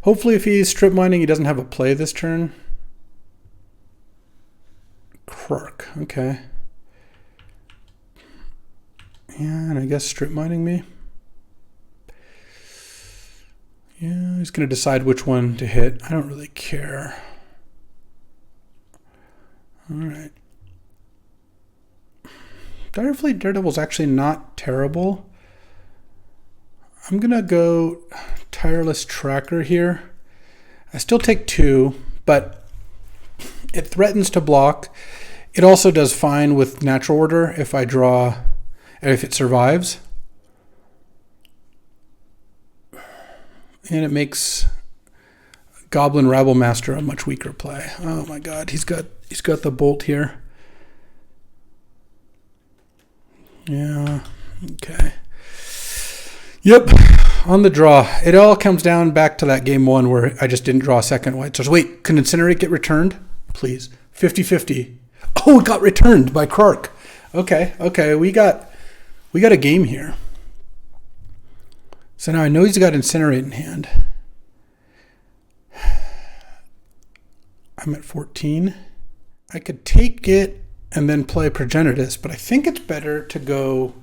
Hopefully if he's Strip Mining, he doesn't have a play this turn. Krark, okay. Yeah, and I guess Strip Mining me. Yeah, he's going to decide which one to hit. I don't really care. All right. Dire Fleet Daredevil's actually not terrible. I'm going to go Tireless Tracker here. I still take 2, but it threatens to block. It also does fine with natural order if I draw, if it survives. And it makes Goblin Rabble Master a much weaker play. Oh my god, he's got the bolt here. Yeah, okay. Yep, on the draw. It all comes down back to that game 1 where I just didn't draw a second white source. Wait, can Incinerate get returned? Please. 50-50. Oh, it got returned by Krark. Okay, we got a game here. So now I know he's got Incinerate in hand. I'm at 14. I could take it and then play Progenitus, but I think it's better to go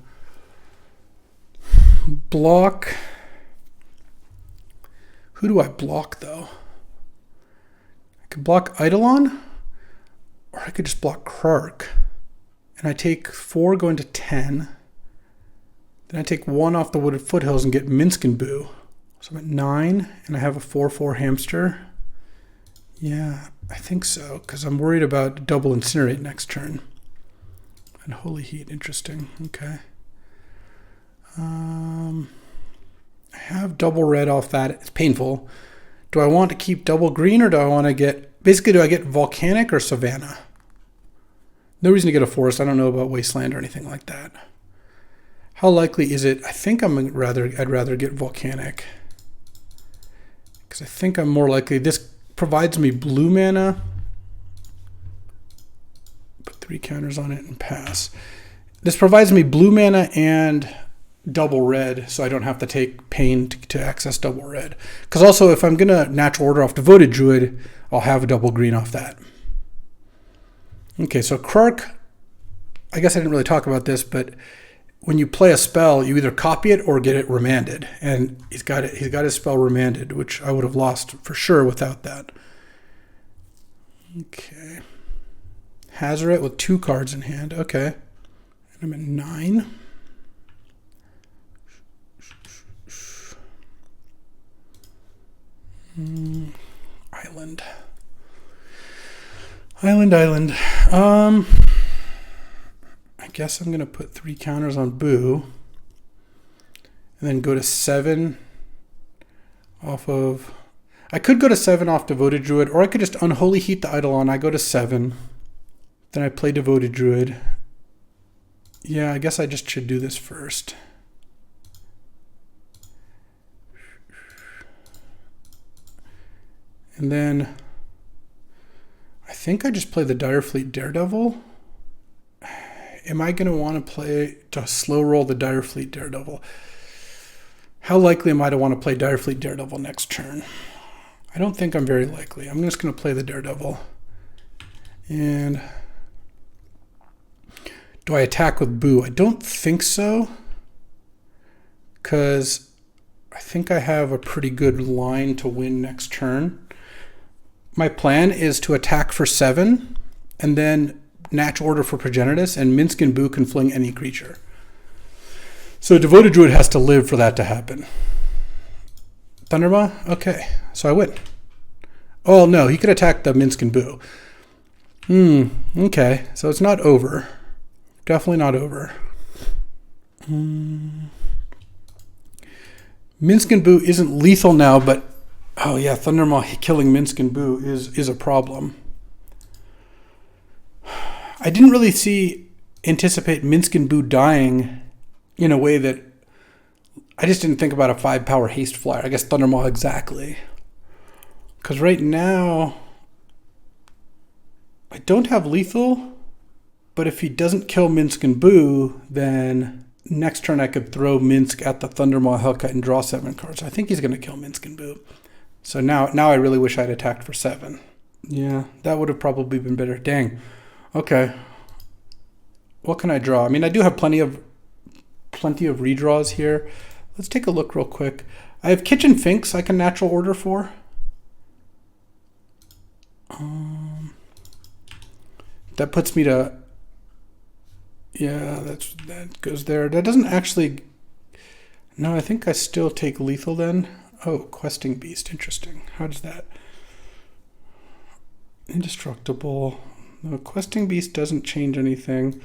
block. Who do I block, though? I could block Eidolon, or I could just block Krark. And I take 4 going to 10. Then I take 1 off the Wooded Foothills and get Minsk and Boo. So I'm at 9, and I have a 4/4 hamster. Yeah, I think so, because I'm worried about double Incinerate next turn. And Holy Heat, interesting. Okay. have double red off that. It's painful. Do I want to keep double green, or do I want to get... Basically, do I get volcanic or savanna? No reason to get a forest. I don't know about wasteland or anything like that. How likely is it? I think I'd rather get volcanic. Because I think I'm more likely... This provides me blue mana. Put 3 counters on it and pass. This provides me blue mana and double red, so I don't have to take pain to access double red. Because also, if I'm going to natural order off Devoted Druid, I'll have a double green off that. Okay, so Krark, I guess I didn't really talk about this, but when you play a spell, you either copy it or get it remanded. And he's got his spell remanded, which I would have lost for sure without that. Okay. Hazoret with 2 cards in hand. Okay. And I'm at 9. Island. I guess I'm going to put 3 counters on Boo. And then go to 7 off of... I could go to 7 off Devoted Druid, or I could just Unholy Heat the Eidolon. I go to 7. Then I play Devoted Druid. Yeah, I guess I just should do this first. And then I think I just play the Direfleet Daredevil. Am I going to want to slow roll the Direfleet Daredevil? How likely am I to want to play Direfleet Daredevil next turn? I don't think I'm very likely. I'm just going to play the Daredevil. And do I attack with Boo? I don't think so, because I think I have a pretty good line to win next turn. My plan is to attack for 7 and then natural order for Progenitus, and Minsc and Boo can fling any creature. So Devoted Druid has to live for that to happen. Thundermaw? Okay, so I win. Oh no, he could attack the Minsc and Boo. Okay, so it's not over. Definitely not over. Minsc and Boo isn't lethal now, but oh yeah, Thundermaw killing Minsc and Boo is a problem. I didn't really anticipate Minsc and Boo dying in a way that... I just didn't think about a 5-power haste flyer. I guess Thundermaw exactly. Because right now, I don't have lethal, but if he doesn't kill Minsc and Boo, then next turn I could throw Minsc at the Thundermaw Hellkite and draw 7 cards. I think he's going to kill Minsc and Boo. So now I really wish I'd attacked for 7. Yeah, that would have probably been better. Dang. Okay. What can I draw? I mean, I do have plenty of redraws here. Let's take a look real quick. I have Kitchen Finks I can natural order for. That puts me to... Yeah, that goes there. That doesn't actually... No, I think I still take lethal then. Oh, Questing Beast. Interesting. How does that... Indestructible. No, Questing Beast doesn't change anything.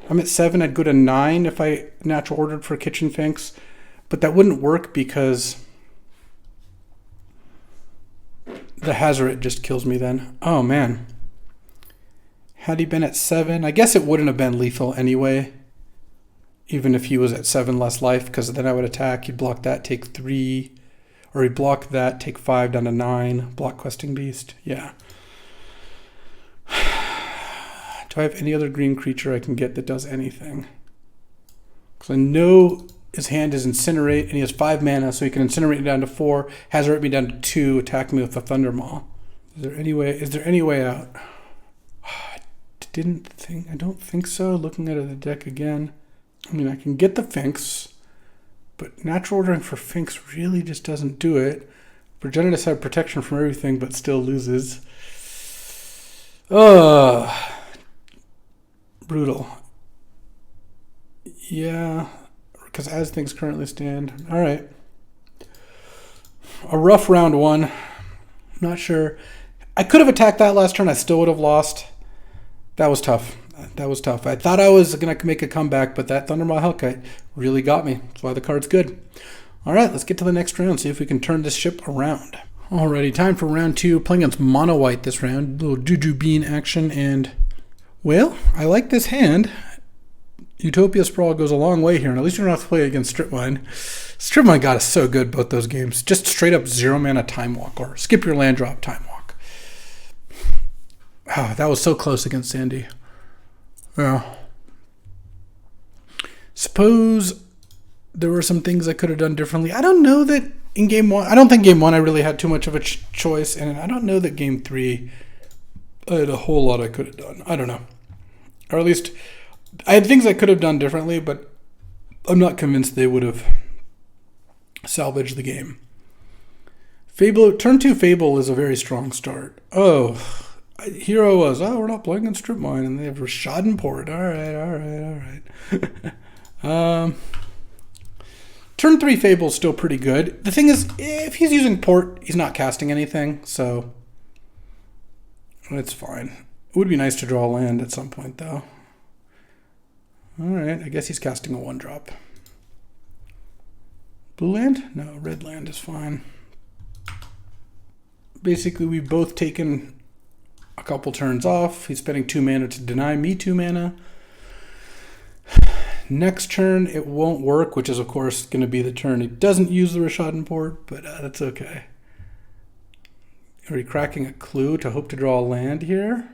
I'm at 7. I'd go to 9 if I natural ordered for Kitchen Finks. But that wouldn't work because the Hazoret just kills me then. Oh, man. Had he been at 7, I guess it wouldn't have been lethal anyway. Even if he was at 7 less life, because then I would attack. He'd block that, take 3. Or he'd block that, take 5 down to 9. Block Questing Beast. Yeah. Do I have any other green creature I can get that does anything? Because I know his hand is Incinerate, and he has 5 mana, so he can Incinerate me down to 4, Hazoret me down to 2, attack me with the Thundermaw. Is there any way out? I don't think so. Looking at the deck again. I mean, I can get the Finks, but natural ordering for Finks really just doesn't do it. Progenitus have protection from everything, but still loses. Brutal. Yeah, because as things currently stand. All right. A rough round 1. Not sure. I could have attacked that last turn. I still would have lost. That was tough. I thought I was going to make a comeback, but that Thundermaw Hellkite really got me. That's why the card's good. All right, let's get to the next round, see if we can turn this ship around. Alrighty, time for round 2. Playing against mono white this round. Little Juju bean action, and well, I like this hand. Utopia Sprawl goes a long way here, and at least you don't have to play against Strip Mine. Strip Mine God is so good, both those games. Just straight up 0 mana Time Walk, or skip your land drop Time Walk. Oh, that was so close against Sandy. Well, suppose there were some things I could have done differently. I don't know that in game 1, I don't think game 1 I really had too much of a choice, and I don't know that game 3 I had a whole lot I could have done. I don't know. Or at least, I had things I could have done differently, but I'm not convinced they would have salvaged the game. Fable, turn 2 Fable is a very strong start. Oh, here I was. Oh, we're not playing in Strip Mine, and they have Rashad and Port. All right. Turn 3 Fable's still pretty good. The thing is, if he's using Port, he's not casting anything, so it's fine. It would be nice to draw a land at some point, though. All right, I guess he's casting a 1-drop. Blue land? No, red land is fine. Basically, we've both taken a couple turns off. He's spending 2 mana to deny me 2 mana. Next turn, it won't work, which is, of course, going to be the turn he doesn't use the Rashad and Port, but that's okay. Are we cracking a clue to hope to draw a land here?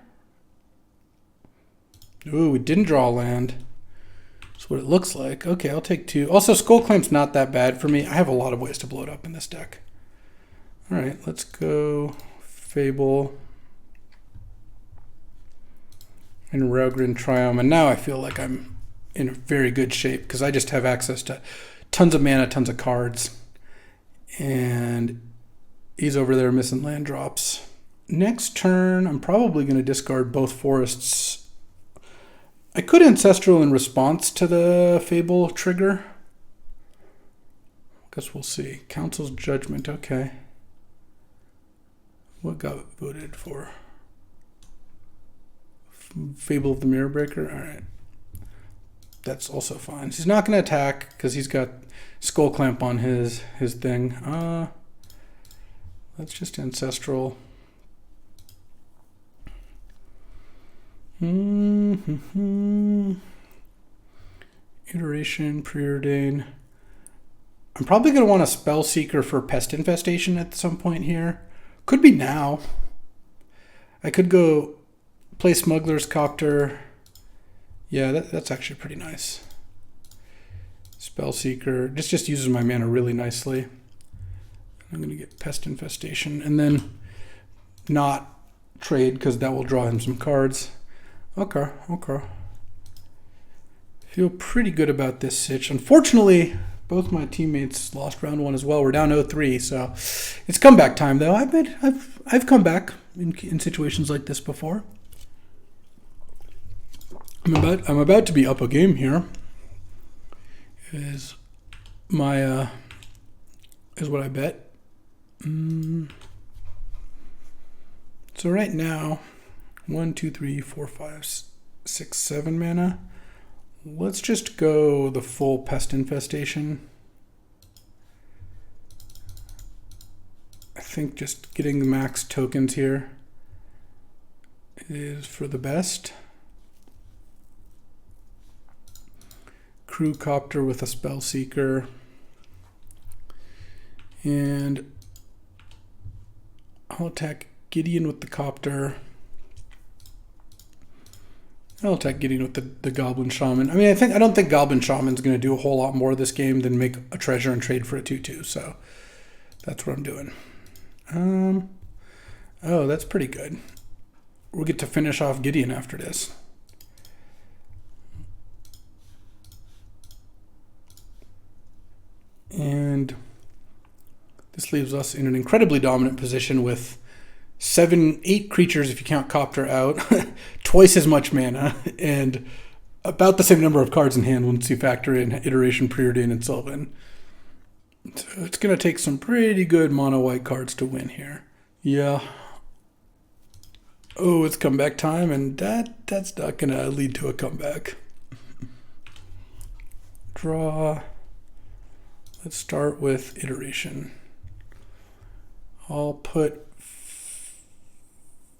Ooh, we didn't draw a land. That's what it looks like. Okay, I'll take 2. Also, Skull Clamp's not that bad for me. I have a lot of ways to blow it up in this deck. All right, let's go Fable and Raugrin Triumph. And now I feel like I'm in a very good shape because I just have access to tons of mana, tons of cards. And he's over there missing land drops. Next turn, I'm probably going to discard both forests. I could Ancestral in response to the Fable trigger. Guess we'll see. Council's Judgment, okay. What got voted for? Fable of the Mirror Breaker? All right. That's also fine. He's not going to attack because he's got Skull Clamp on his thing. Let's just Ancestral. Iteration, Preordain. I'm probably going to want a Spell Seeker for Pest Infestation at some point here. Could be now. I could go play Smuggler's Copter. Yeah, that's actually pretty nice. Spell Seeker. This just uses my mana really nicely. I'm going to get Pest Infestation and then not trade because that will draw him some cards. Okay. Feel pretty good about this sitch. Unfortunately, both my teammates lost round 1 as well. We're down 0-3, so it's comeback time though. I've come back in situations like this before. I'm about to be up a game here. Is my is what I bet. So right now, 1, 2, 3, 4, 5, 6, 7 mana. Let's just go the full Pest Infestation. I think just getting the max tokens here is for the best. Crew Copter with a Spell Seeker. And I'll attack Gideon with the Copter. I'll attack Gideon with the Goblin Shaman. I mean, I don't think Goblin Shaman's going to do a whole lot more this game than make a treasure and trade for a 2/2. So that's what I'm doing. Oh, that's pretty good. We'll get to finish off Gideon after this. And this leaves us in an incredibly dominant position with 8 creatures if you count Copter out, twice as much mana, and about the same number of cards in hand once you factor in Iteration, Preordain, and Sylvan. So it's going to take some pretty good mono white cards to win here. Yeah. Oh, it's comeback time, and that's not going to lead to a comeback. Draw. Let's start with iteration. I'll put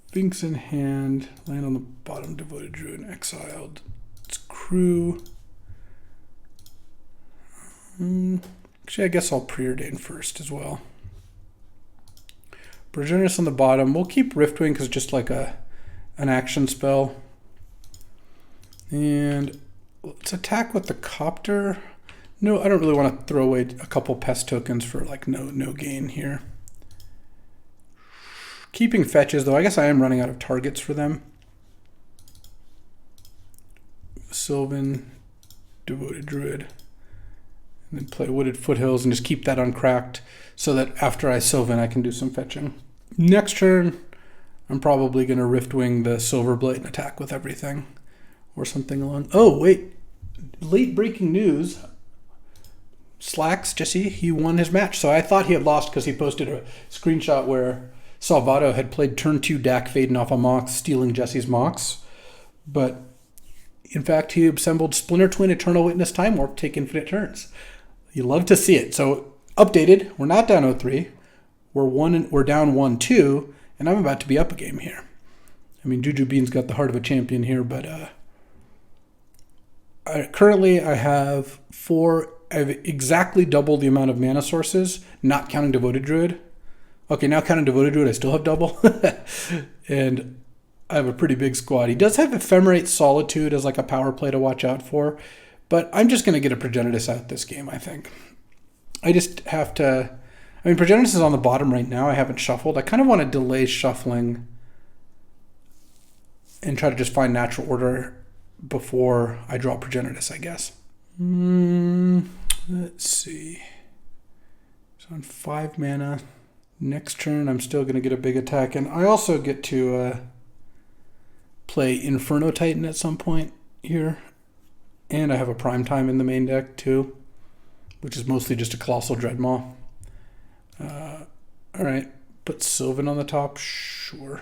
Sphinx in hand, land on the bottom, Devoted Druid, exiled. It's crew. Actually, I guess I'll preordain first as well. Progenitus on the bottom. We'll keep Riftwing because it's just like an action spell. And let's attack with the Copter. No, I don't really want to throw away a couple pest tokens for like no gain here. Keeping fetches, though, I guess I am running out of targets for them. Sylvan, Devoted Druid, and then play Wooded Foothills and just keep that uncracked so that after I Sylvan, I can do some fetching. Next turn, I'm probably going to Riftwing the Silverblade and attack with everything or something along. Oh, wait. Late breaking news. Slacks, Jesse, he won his match. So I thought he had lost because he posted a screenshot where Salvato had played turn 2 Dak Faden off a Mox, stealing Jesse's Mox. But in fact, he assembled Splinter Twin, Eternal Witness, Time Warp, take infinite turns. You love to see it. So updated, we're not down 0-3. We're down 1-2, and I'm about to be up a game here. I mean, Juju Bean's got the heart of a champion here, but currently I have I've exactly double the amount of mana sources, not counting Devoted Druid. Okay, now counting Devoted Druid, I still have double. And I have a pretty big squad. He does have Ephemerate Solitude as like a power play to watch out for, but I'm just going to get a Progenitus out this game, I think. I just have to... I mean, Progenitus is on the bottom right now. I haven't shuffled. I kind of want to delay shuffling and try to just find natural order before I draw Progenitus, I guess. Let's see. So on 5 mana. Next turn, I'm still going to get a big attack. And I also get to play Inferno Titan at some point here. And I have a Prime Time in the main deck too, which is mostly just a Colossal Dreadmaw. All right, put Sylvan on the top. Sure.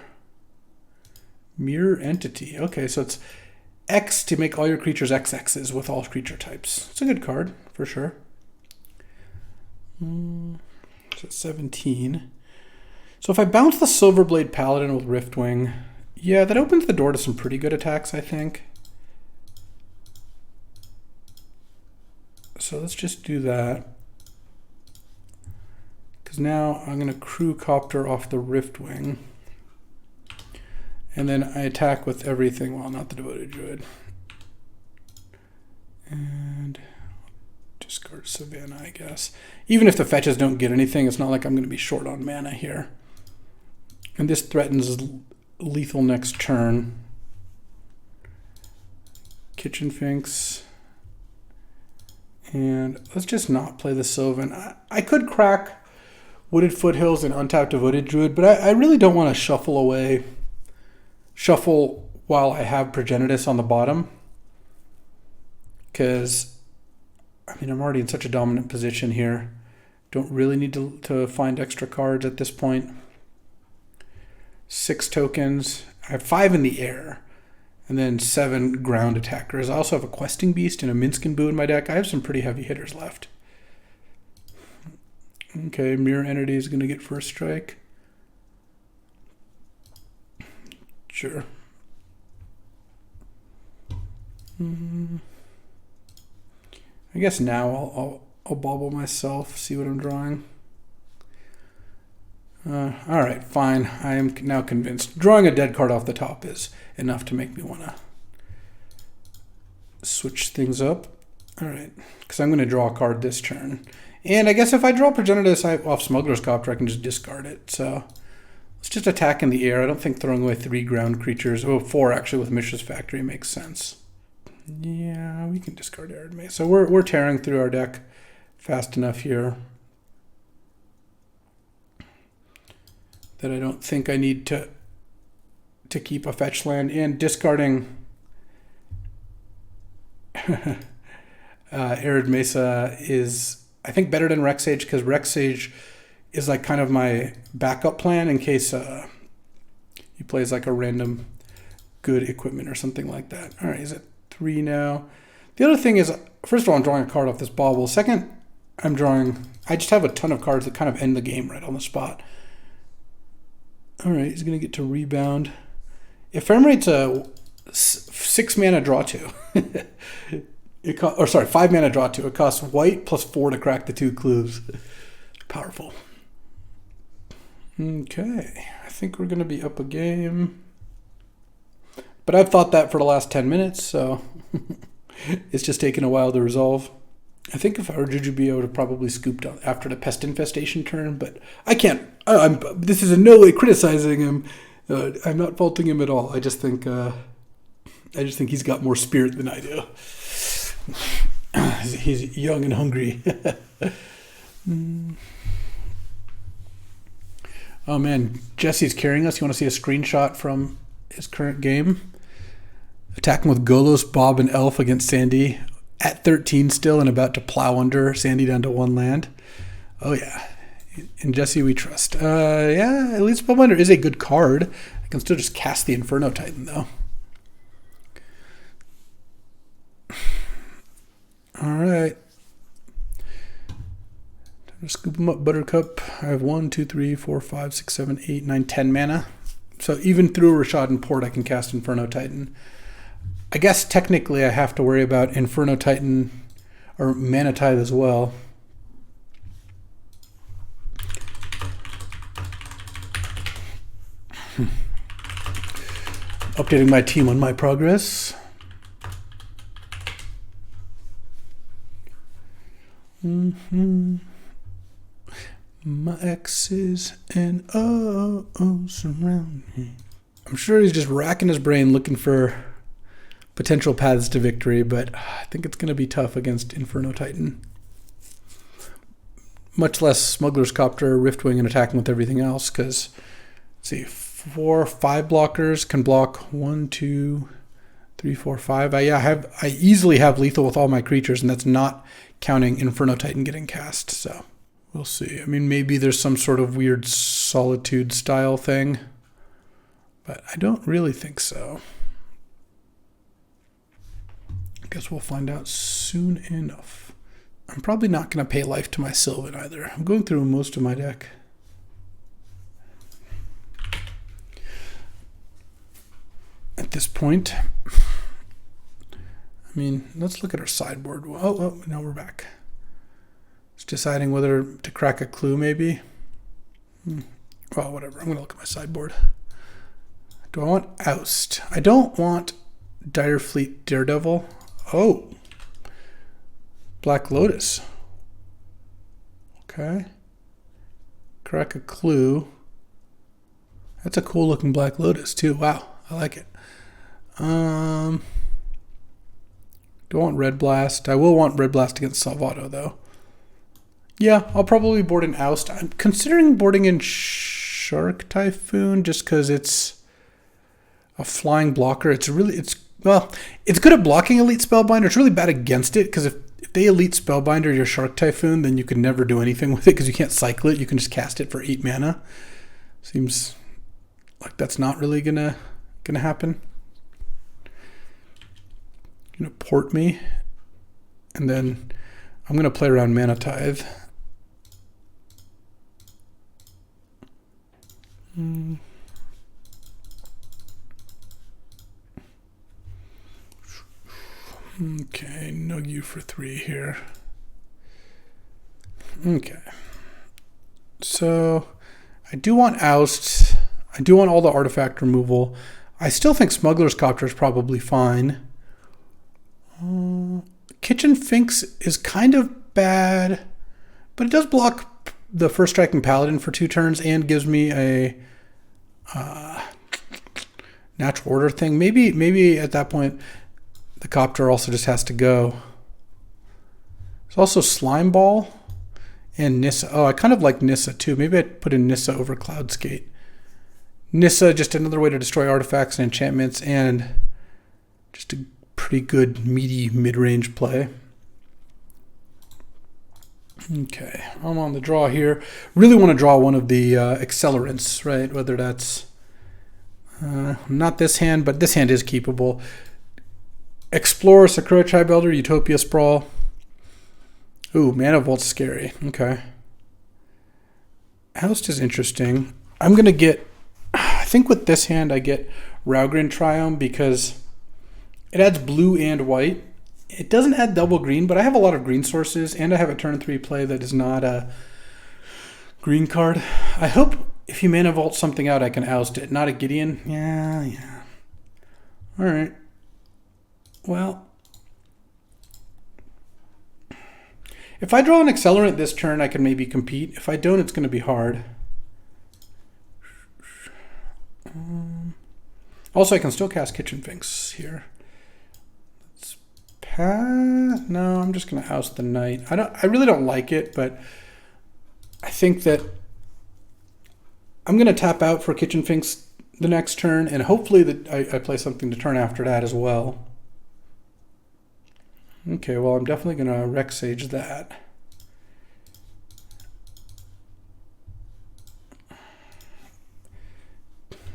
Mirror Entity. Okay, so it's X to make all your creatures XXs with all creature types. It's a good card, for sure. So 17. So if I bounce the Silverblade Paladin with Riftwing, yeah, that opens the door to some pretty good attacks, I think. So let's just do that. Because now I'm going to Crew Copter off the Riftwing. And then I attack with everything, well, not the Devoted Druid. And discard Savannah, I guess. Even if the fetches don't get anything, it's not like I'm going to be short on mana here. And this threatens lethal next turn. Kitchen Finks. And let's just not play the Sylvan. I could crack Wooded Foothills and untap Devoted Druid, but I really don't want to shuffle while I have Progenitus on the bottom. Because, I mean, I'm already in such a dominant position here. Don't really need to find extra cards at this point. 6 tokens. I have 5 in the air. And then 7 ground attackers. I also have a Questing Beast and a Minskin Boo in my deck. I have some pretty heavy hitters left. Okay, Mirror Entity is going to get first strike. Sure. I guess now I'll bobble myself, see what I'm drawing. All right, fine. I am now convinced. Drawing a dead card off the top is enough to make me want to switch things up. All right, because I'm going to draw a card this turn. And I guess if I draw Progenitus off Smuggler's Copter, I can just discard it. So let's just attack in the air. I don't think throwing away 3 ground creatures, 4 actually with Mishra's Factory makes sense. Yeah, we can discard Arid Maze. So we're tearing through our deck fast enough here that I don't think I need to keep a fetch land, and discarding Arid Mesa is, I think, better than Rex Sage, because Rex Sage is like kind of my backup plan in case he plays like a random good equipment or something like that. All right, he's at 3 now. The other thing is, first of all, I'm drawing a card off this bauble. Second, I'm drawing. I just have a ton of cards that kind of end the game right on the spot. All right, he's going to get to rebound. Ephemerate's a 6 mana draw 2. 5 mana draw 2. It costs white plus 4 to crack the 2 clues. Powerful. Okay, I think we're going to be up a game. But I've thought that for the last 10 minutes, so it's just taken a while to resolve. I think if I were Juju, I would have probably scooped out after the Pest Infestation turn, but I can't. This is in no way criticizing him. I'm not faulting him at all. I just think he's got more spirit than I do. He's young and hungry. Oh man, Jesse's carrying us. You want to see a screenshot from his current game? Attacking with Golos, Bob, and Elf against Sandy at 13 still and about to plow under Sandy down to 1 land. Oh yeah. In Jesse we trust. Yeah, at least Spellbinder is a good card. I can still just cast the Inferno Titan though. Alright. Time to scoop them up, Buttercup. I have 1, 2, 3, 4, 5, 6, 7, 8, 9, 10 mana. So even through Rashad and Port I can cast Inferno Titan. I guess technically I have to worry about Inferno Titan or Mana Tithe as well. Updating my team on my progress. My X's and O's surround me. I'm sure he's just racking his brain looking for potential paths to victory, but I think it's going to be tough against Inferno Titan. Much less Smuggler's Copter, Riftwing, and attacking with everything else, because, let's see, 4, 5 blockers can block 1, 2, 3, 4, 5. I easily have lethal with all my creatures, and that's not counting Inferno Titan getting cast, so we'll see. I mean, maybe there's some sort of weird Solitude style thing, but I don't really think so. Guess we'll find out soon enough. I'm probably not going to pay life to my Sylvan either. I'm going through most of my deck. At this point, I mean, let's look at our sideboard. Oh, now we're back. Just deciding whether to crack a clue, maybe. Well, whatever. I'm going to look at my sideboard. Do I want Oust? I don't want Direfleet Daredevil. Oh, Black Lotus. Okay. Crack a clue. That's a cool looking Black Lotus too. Wow, I like it. Do I want Red Blast? I will want Red Blast against Salvato though. Yeah, I'll probably board in Oust. I'm considering boarding in Shark Typhoon just because it's a flying blocker. It's good at blocking Elite Spellbinder. It's really bad against it because if they Elite Spellbinder your Shark Typhoon, then you can never do anything with it because you can't cycle it. You can just cast it for 8 mana. Seems like that's not really gonna happen. Gonna port me, and then I'm gonna play around Mana Tithe. Okay, nug you for 3 here. Okay. So I do want Oust. I do want all the artifact removal. I still think Smuggler's Copter is probably fine. Kitchen Finks is kind of bad, but it does block the first striking Paladin for 2 turns and gives me a natural order thing. Maybe at that point the Copter also just has to go. There's also Slime Ball and Nissa. Oh, I kind of like Nissa too. Maybe I'd put in Nissa over Cloudskate. Nissa, just another way to destroy artifacts and enchantments, and just a pretty good meaty mid-range play. Okay, I'm on the draw here. Really want to draw one of the accelerants, right? Whether that's not this hand, but this hand is keepable. Explorer, Sakura Tribe Elder, Utopia Sprawl. Ooh, Mana Vault's scary. Okay. Oust is interesting. I'm going to get... I think with this hand I get Raugrin Triome because it adds blue and white. It doesn't add double green, but I have a lot of green sources, and I have a turn 3 play that is not a green card. I hope if you Mana Vault something out, I can oust it. Not a Gideon? Yeah. All right. Well, if I draw an Accelerant this turn, I can maybe compete. If I don't, it's going to be hard. Also, I can still cast Kitchen Finks here. Let's pass. No, I'm just going to oust the Knight. I really don't like it, but I think that I'm going to tap out for Kitchen Finks the next turn, and hopefully that I play something to turn after that as well. Okay, well, I'm definitely going to Rec Sage that.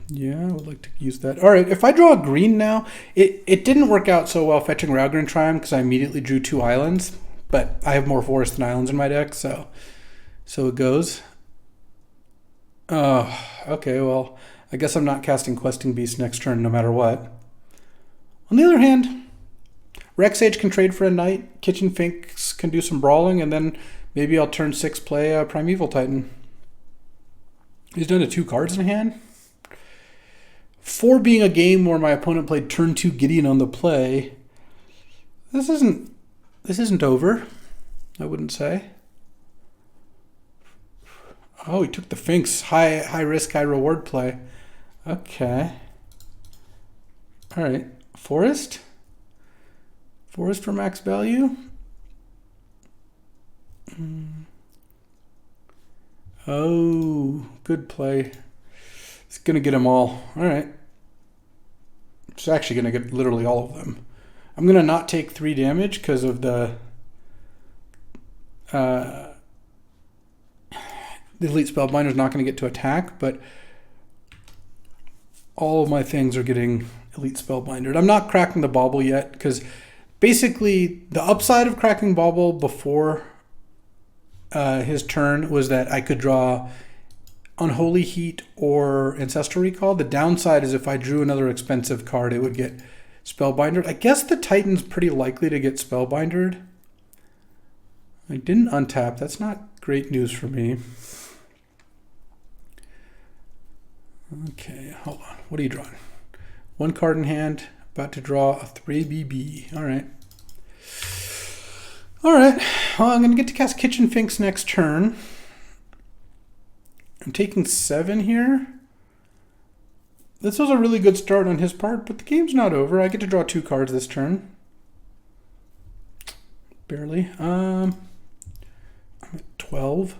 Yeah, I would like to use that. All right, if I draw a green now, it didn't work out so well fetching Raugrin Triome because I immediately drew 2 islands, but I have more forest than islands in my deck, so it goes. Okay, well, I guess I'm not casting Questing Beast next turn no matter what. On the other hand, Rec Sage can trade for a Knight, Kitchen Finks can do some brawling, and then maybe I'll turn 6 play a Primeval Titan. He's down to 2 cards in hand. 4 being a game where my opponent played turn 2 Gideon on the play. This isn't over, I wouldn't say. Oh, he took the Finks. High risk, high reward play. Okay. All right. Forest? Forest for max value? Oh, good play. It's going to get them all. All right. It's actually going to get literally all of them. I'm going to not take 3 damage because of the Elite Spellbinder's not going to get to attack, but all of my things are getting Elite Spellbindered. I'm not cracking the Bauble yet because basically the upside of cracking Bauble before his turn was that I could draw Unholy Heat or Ancestral Recall. The downside is if I drew another expensive card, it would get Spellbindered. I guess the Titan's pretty likely to get Spellbindered. I didn't untap. That's not great news for me. Okay, hold on. What are you drawing? 1 card in hand. About to draw a 3BB. All right. All right. Well, I'm going to get to cast Kitchen Finks next turn. I'm taking 7 here. This was a really good start on his part, but the game's not over. I get to draw 2 cards this turn. Barely. I'm at 12.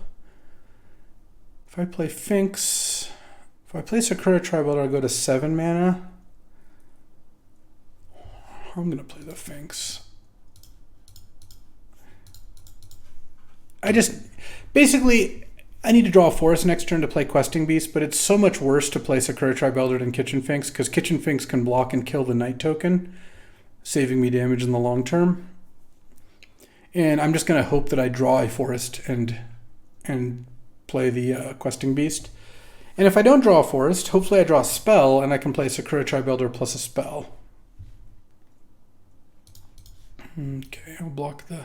If I play Finks, if I play Sakura Tribe-Elder, I'll go to 7 mana. I'm going to play the Finks. Basically, I need to draw a forest next turn to play Questing Beast, but it's so much worse to play Sakura Tribe-Elder than Kitchen Finks, because Kitchen Finks can block and kill the Knight token, saving me damage in the long term. And I'm just going to hope that I draw a forest and play the Questing Beast. And if I don't draw a forest, hopefully I draw a spell, and I can play Sakura Tribe-Elder plus a spell. Okay, I'll block the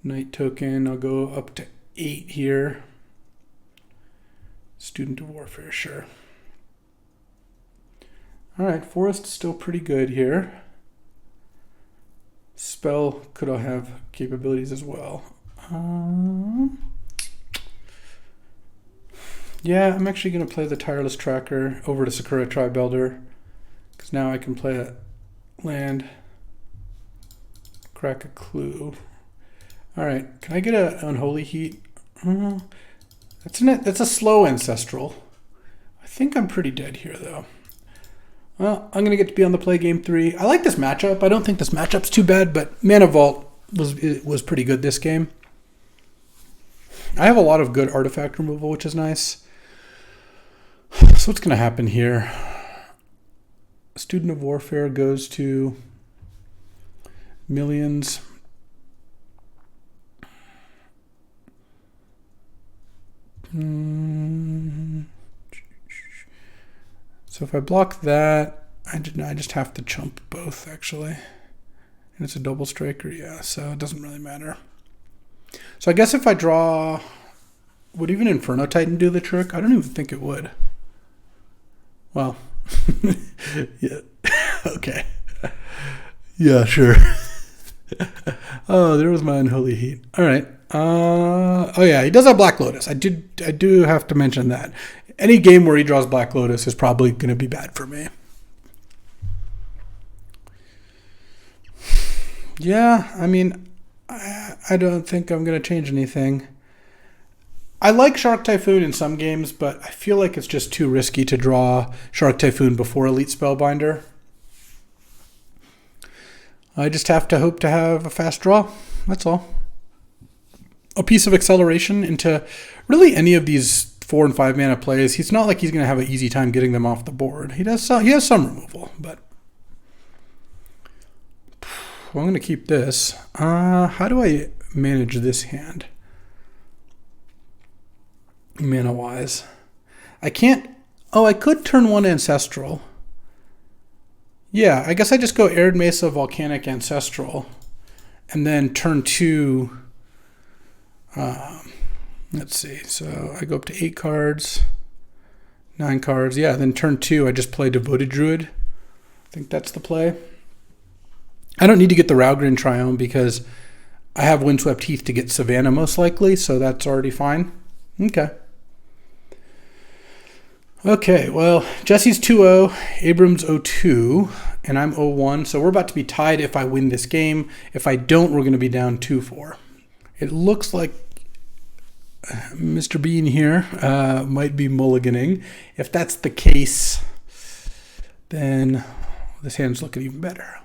Knight token. I'll go up to 8 here. Student of Warfare, sure. All right, forest is still pretty good here. Spell could have capabilities as well. Yeah, I'm actually going to play the Tireless Tracker over to Sakura Tribe-Elder, because now I can play a land, crack a clue. All right, can I get an Unholy Heat? That's a slow Ancestral. I think I'm pretty dead here, though. Well, I'm going to get to be on the play game 3. I like this matchup. I don't think this matchup's too bad, but Mana Vault was pretty good this game. I have a lot of good artifact removal, which is nice. So what's going to happen here? Student of Warfare goes to Millions. So if I block that, I just have to chump both, actually. And it's a double striker, yeah, so it doesn't really matter. So I guess if I draw, would even Inferno Titan do the trick? I don't even think it would. Well, yeah, okay. Yeah, sure. Oh, there was my unholy heat. All right. Oh yeah, he does have Black Lotus. I do have to mention that. Any game where he draws Black Lotus is probably going to be bad for me. Yeah, I mean, I don't think I'm going to change anything. I like Shark Typhoon in some games, but I feel like it's just too risky to draw Shark Typhoon before Elite Spellbinder. I just have to hope to have a fast draw. That's all. A piece of acceleration into really any of these 4 and 5 mana plays. He's not like he's going to have an easy time getting them off the board. He has some removal, but well, I'm going to keep this. How do I manage this hand? Mana-wise. I can't... Oh, I could turn 1 Ancestral. Yeah, I guess I just go Arid Mesa, Volcanic, Ancestral. And then turn 2... let's see. So I go up to 8 cards. 9 cards. Yeah, then turn 2, I just play Devoted Druid. I think that's the play. I don't need to get the Raugrin Triome because I have Windswept Heath to get Savannah most likely, so that's already fine. Okay. Okay, well, Jesse's 2-0, Abrams 0-2, and I'm 0-1, so we're about to be tied if I win this game. If I don't, we're going to be down 2-4. It looks like Mr. Bean here might be mulliganing. If that's the case, then this hand's looking even better.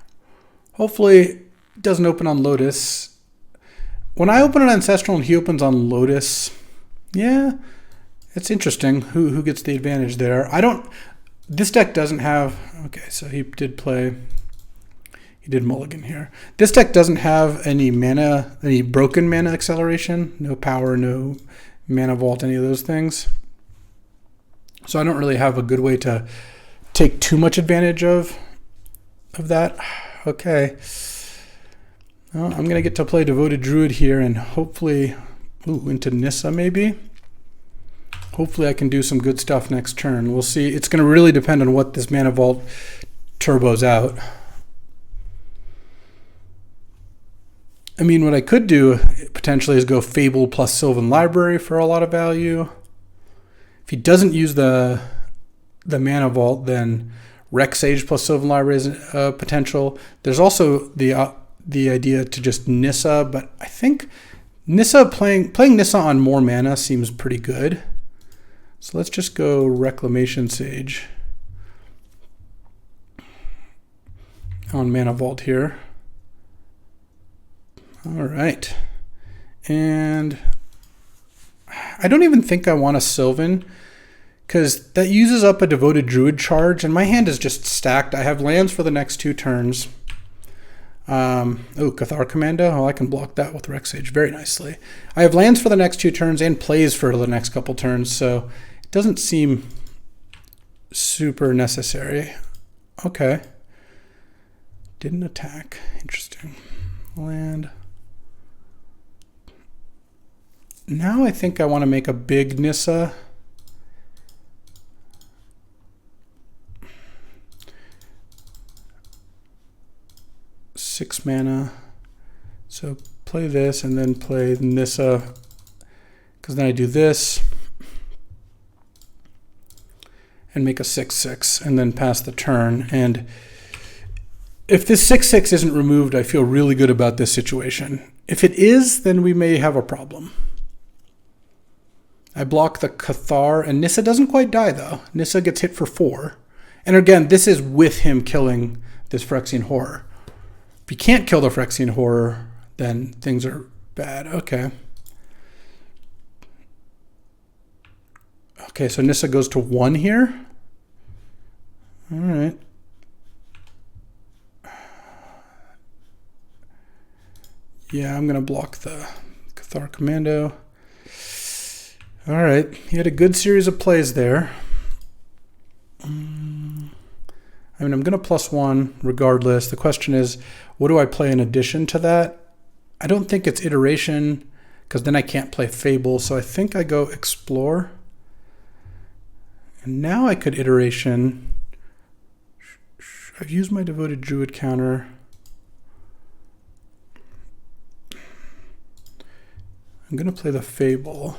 Hopefully it doesn't open on Lotus. When I open an Ancestral and he opens on Lotus, yeah, it's interesting who gets the advantage there. This deck doesn't have, okay, so he did mulligan here. This deck doesn't have any broken mana acceleration, no power, no mana vault, any of those things. So I don't really have a good way to take too much advantage of that. Okay. Well, I'm going to get to play Devoted Druid here and hopefully, into Nissa maybe. Hopefully I can do some good stuff next turn. We'll see. It's going to really depend on what this Mana Vault turbos out. I mean, what I could do potentially is go Fable plus Sylvan Library for a lot of value. If he doesn't use the Mana Vault, then Rex Sage plus Sylvan Library is a potential. There's also the idea to just Nissa, but I think Nissa playing Nissa on more mana seems pretty good. So let's just go Reclamation Sage on Mana Vault here. All right. And I don't even think I want a Sylvan because that uses up a Devoted Druid charge, and my hand is just stacked. I have lands for the next 2 turns. Cathar Commando. Oh, I can block that with Rex Sage very nicely. I have lands for the next 2 turns and plays for the next couple turns, so it doesn't seem super necessary. Okay. Didn't attack. Interesting. Land. Now I think I want to make a big Nissa. Six mana. So play this and then play Nissa, because then I do this and make a 6/6 and then pass the turn. And if this 6/6 isn't removed, I feel really good about this situation. If it is, then we may have a problem. I block the Cathar, and Nissa doesn't quite die though. Nissa gets hit for 4. And again, this is with him killing this Phyrexian Horror. If you can't kill the Phyrexian Horror, then things are bad. Okay. Okay, so Nissa goes to 1 here. All right. Yeah, I'm going to block the Cathar Commando. All right, he had a good series of plays there. I mean, I'm going to +1 regardless. The question is, what do I play in addition to that? I don't think it's iteration, because then I can't play Fable, so I think I go Explore. And now I could iteration. I've used my Devoted Druid counter. I'm going to play the Fable.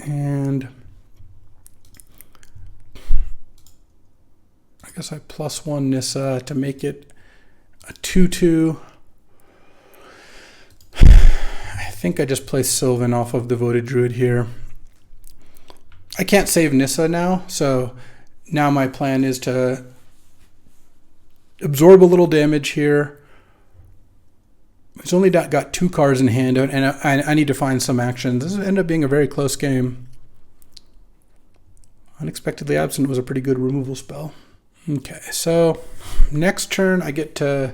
And I guess I +1 Nissa to make it a 2/2. I think I just play Sylvan off of Devoted Druid here. I can't save Nissa now, so now my plan is to absorb a little damage here. He's only got 2 cards in hand, and I need to find some action. This ended up being a very close game. Unexpectedly Absent was a pretty good removal spell. Okay, so next turn I get to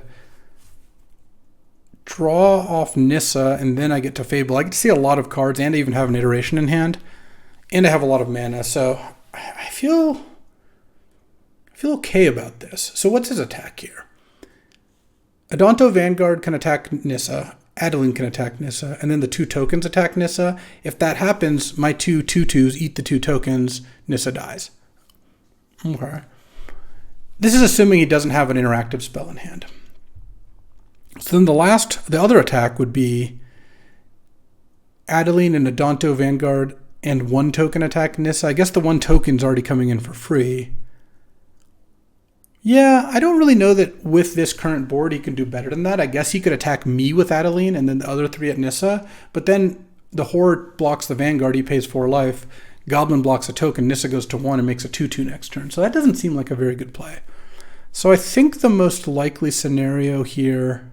draw off Nissa, and then I get to Fable. I get to see a lot of cards, and I even have an iteration in hand, and I have a lot of mana, so I feel okay about this. So what's his attack here? Adonto Vanguard can attack Nissa, Adeline can attack Nissa, and then the 2 tokens attack Nissa. If that happens, my 2 2/2s eat the 2 tokens, Nissa dies. Okay. This is assuming he doesn't have an interactive spell in hand. So then the other attack would be Adeline and Adonto Vanguard and 1 token attack Nissa. I guess the 1 token's already coming in for free. Yeah, I don't really know that with this current board he can do better than that. I guess he could attack me with Adeline and then the other 3 at Nissa, but then the Horde blocks the Vanguard, he pays 4 life. Goblin blocks a token, Nissa goes to 1 and makes a 2/2 next turn. So that doesn't seem like a very good play. So I think the most likely scenario here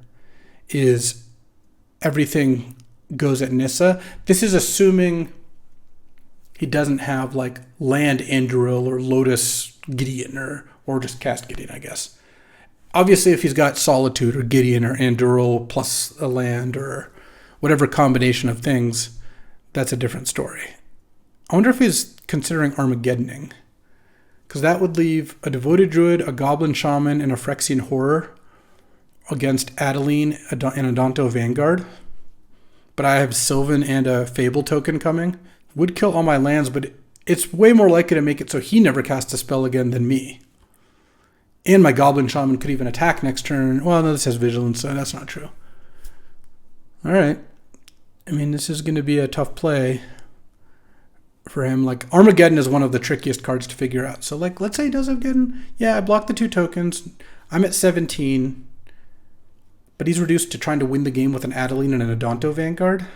is everything goes at Nissa. This is assuming he doesn't have like land Anduril or Lotus Gideon or just cast Gideon, I guess. Obviously, if he's got Solitude or Gideon or Anduril plus a land or whatever combination of things, that's a different story. I wonder if he's considering Armageddoning, because that would leave a Devoted Druid, a Goblin Shaman, and a Phyrexian Horror against Adeline and Adonto Vanguard. But I have Sylvan and a Fable token coming. Would kill all my lands, but it's way more likely to make it so he never casts a spell again than me. And my Goblin Shaman could even attack next turn. Well, no, this has Vigilance, so that's not true. All right. I mean, this is going to be a tough play for him. Like, Armageddon is one of the trickiest cards to figure out. So, like, let's say he does Armageddon. Yeah, I blocked the 2 tokens. I'm at 17. But he's reduced to trying to win the game with an Adeline and an Adonto Vanguard.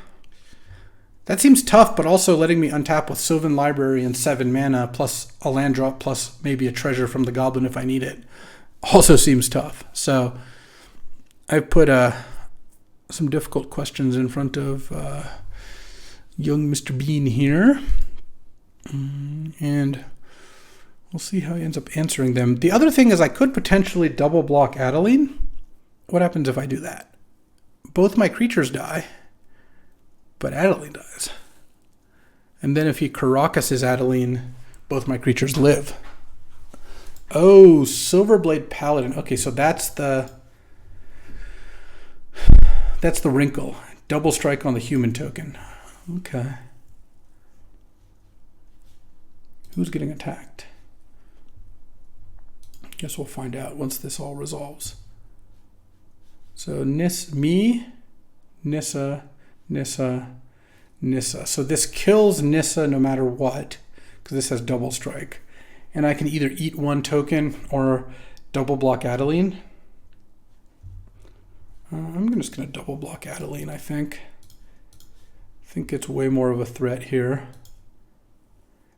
That seems tough, but also letting me untap with Sylvan Library and 7 mana, plus a land drop, plus maybe a treasure from the Goblin if I need it, also seems tough. So I've put some difficult questions in front of young Mr. Bean here. And we'll see how he ends up answering them. The other thing is I could potentially double block Adeline. What happens if I do that? Both my creatures die, but Adeline dies. And then if he Karakas' Adeline, both my creatures live. Oh, Silverblade Paladin. Okay, so that's the wrinkle. Double strike on the human token. Okay. Who's getting attacked? Guess we'll find out once this all resolves. So me, Nissa, Nissa, Nissa. So this kills Nissa no matter what, because this has double strike. And I can either eat 1 token or double block Adeline. I'm just going to double block Adeline, I think. I think it's way more of a threat here.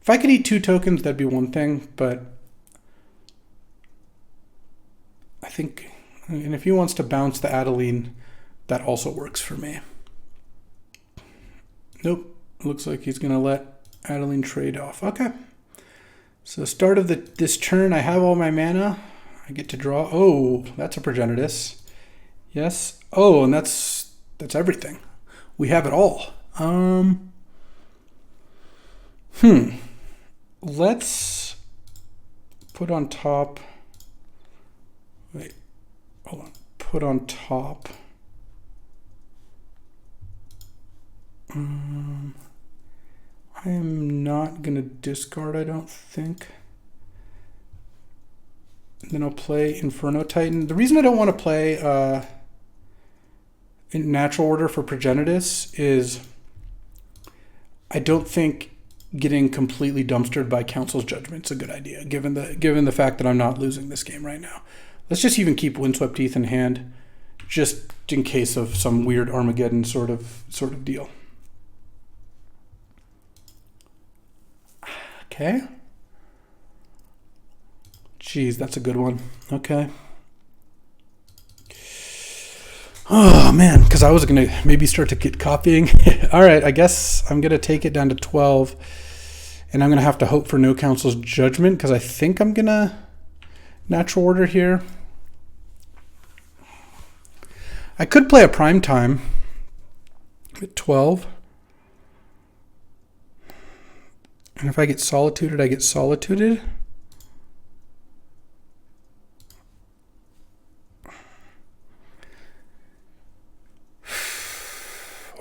If I could eat 2 tokens, that'd be one thing, but I think... And if he wants to bounce the Adeline, that also works for me. Nope. Looks like he's going to let Adeline trade off. Okay. So start of this turn, I have all my mana. I get to draw. Oh, that's a Progenitus. Yes. Oh, and that's everything. We have it all. Let's put on top. Wait, hold on. Put on top. I am not going to discard, I don't think. And then I'll play Inferno Titan. The reason I don't want to play in natural order for Progenitus is I don't think getting completely dumpstered by Council's Judgment is a good idea, given the fact that I'm not losing this game right now. Let's just even keep Windswept Heath in hand, just in case of some weird Armageddon sort of deal. Okay. Jeez, that's a good one. Okay. Oh, man, because I was going to maybe start to get copying. All right, I guess I'm going to take it down to 12, and I'm going to have to hope for no Council's Judgment, because I think I'm going to natural order here. I could play a prime time at 12. And if I get solituded, I get solituded.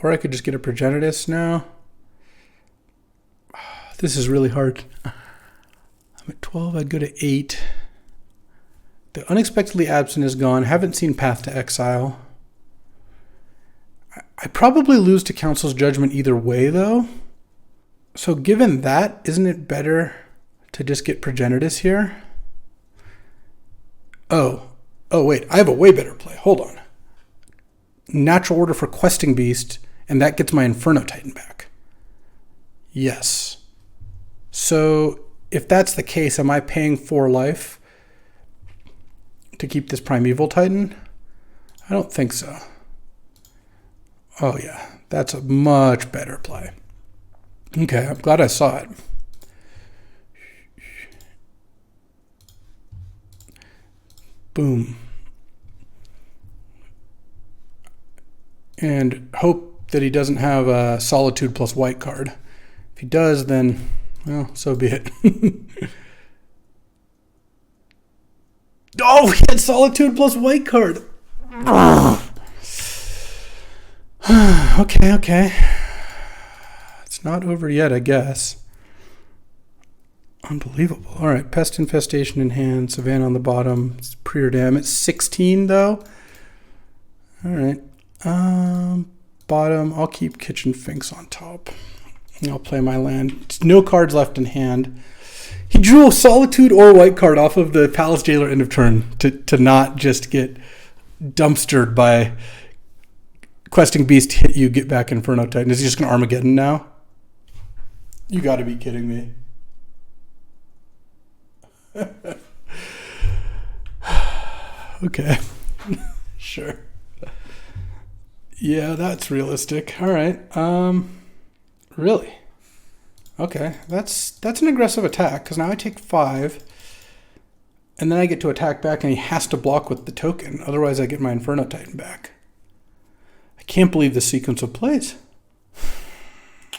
Or I could just get a Progenitus now. This is really hard. I'm at 12, I'd go to 8. The Unexpectedly Absent is gone. Haven't seen Path to Exile. I probably lose to Council's Judgment either way, though. So given that, isn't it better to just get Progenitus here? Oh, wait, I have a way better play. Hold on. Natural order for Questing Beast, and that gets my Inferno Titan back. Yes. So if that's the case, am I paying 4 life to keep this Primeval Titan? I don't think so. Oh yeah, that's a much better play. Okay, I'm glad I saw it. Boom. And hope that he doesn't have a Solitude plus white card. If he does, then, well, so be it. Oh, he had Solitude plus white card. Okay. It's not over yet, I guess. Unbelievable. All right, Pest Infestation in hand, Savannah on the bottom. It's Preordam. It's 16, though. All right. Bottom, I'll keep Kitchen Finks on top. I'll play my land. No cards left in hand. He drew a Solitude or white card off of the Palace Jailer end of turn to not just get dumpstered by Questing Beast, hit you, get back Inferno Titan. Is he just going to Armageddon now? You got to be kidding me. Okay. Sure. Yeah, that's realistic. All right. Really? Okay. That's an aggressive attack, because now I take 5, and then I get to attack back, and he has to block with the token. Otherwise, I get my Inferno Titan back. I can't believe the sequence of plays.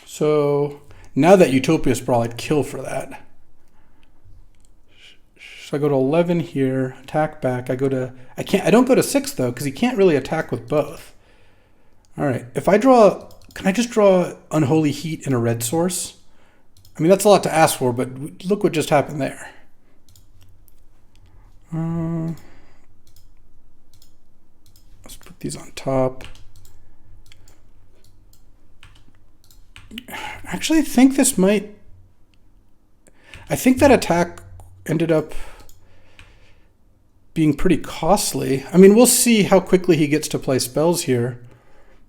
So now that Utopia Sprawl, I'd kill for that. So I go to 11 here, attack back. I don't go to 6 though, because he can't really attack with both. All right, if I draw, can I just draw Unholy Heat in a red source? I mean, that's a lot to ask for, but look what just happened there. Let's put these on top. Actually, I think that attack ended up being pretty costly. I mean, we'll see how quickly he gets to play spells here.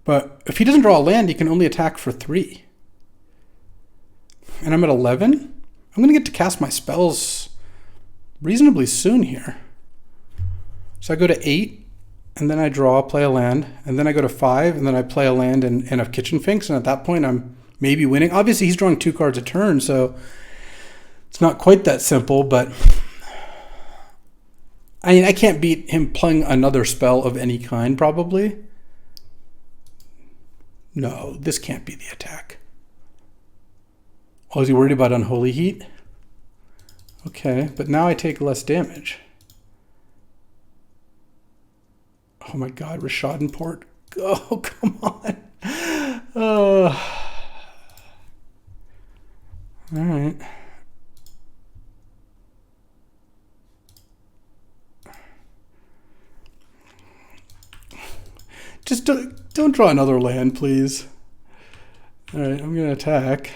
But if he doesn't draw a land, he can only attack for 3. And I'm at 11. I'm going to get to cast my spells reasonably soon here. So I go to 8, and then I draw, play a land, and then I go to 5, and then I play a land and a Kitchen Finks, and at that point I'm maybe winning. Obviously, he's drawing 2 cards a turn, so it's not quite that simple, but I mean, I can't beat him playing another spell of any kind, probably. No, this can't be the attack. Oh, is he worried about Unholy Heat? Okay, but now I take less damage. Oh my god, Rishadenport. Oh, come on. All right. Just don't draw another land, please. All right, I'm going to attack.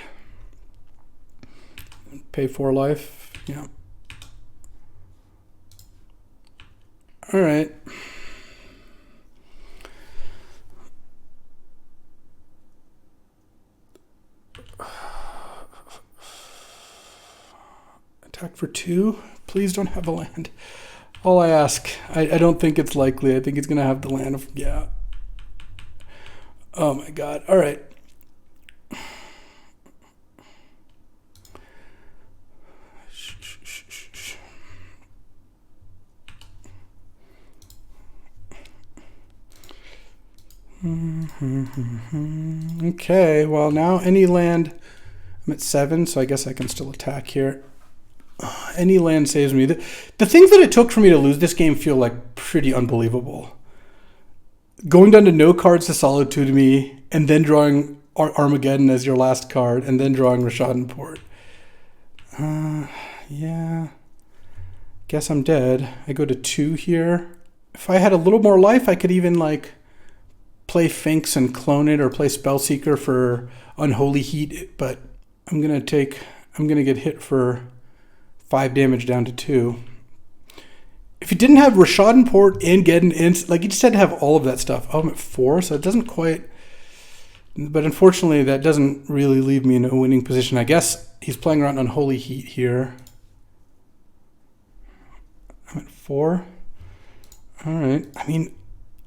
Pay 4 life. Yeah. All right. Attack for 2. Please don't have a land. All I ask. I don't think it's likely. I think he's going to have the land of... Yeah. Oh my god. All right. Okay, well now any land... I'm at 7, so I guess I can still attack here. Any land saves me. The things that it took for me to lose this game feel like pretty unbelievable. Going down to no cards to Solitude me, and then drawing Armageddon as your last card, and then drawing Rishadenport. Yeah. Guess I'm dead. I go to 2 here. If I had a little more life, I could even like play Finks and clone it, or play Spellseeker for Unholy Heat, but I'm gonna get hit for 5 damage down to 2. If you didn't have Rishadenport and Geddon, and like you just had to have all of that stuff. Oh, I'm at 4, so it doesn't quite. But unfortunately, that doesn't really leave me in a winning position. I guess he's playing around Unholy Heat here. I'm at 4. All right. I mean,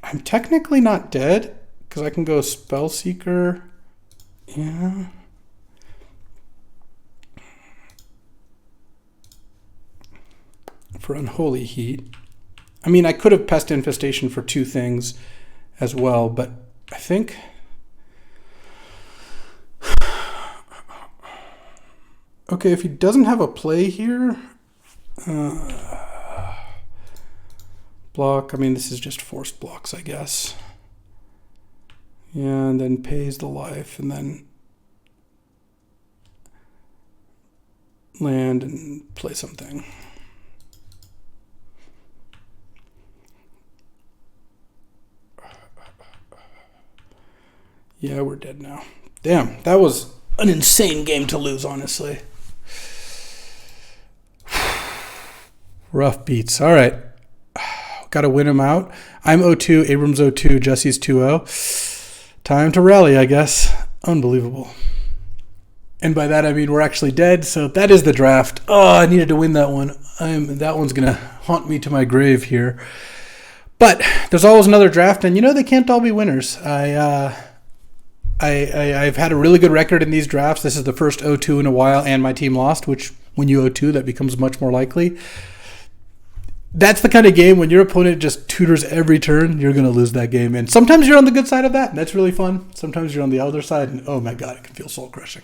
I'm technically not dead because I can go Spellseeker. Yeah. For Unholy Heat. I mean, I could have Pest Infestation for 2 things as well, but I think... Okay, if he doesn't have a play here... block, I mean, this is just forced blocks, I guess. Yeah, and then pays the life, and then... land and play something. Yeah, we're dead now. Damn, that was an insane game to lose, honestly. Rough beats. All right. Got to win him out. I'm 0-2, Abrams 0-2, Jesse's 2-0. Time to rally, I guess. Unbelievable. And by that, I mean we're actually dead, so that is the draft. Oh, I needed to win that one. That one's going to haunt me to my grave here. But there's always another draft, and you know they can't all be winners. I've had a really good record in these drafts. This is the first 0-2 in a while, and my team lost, which when you 0-2, that becomes much more likely. That's the kind of game when your opponent just tutors every turn, you're going to lose that game. And sometimes you're on the good side of that, and that's really fun. Sometimes you're on the other side, and oh my god, it can feel soul-crushing.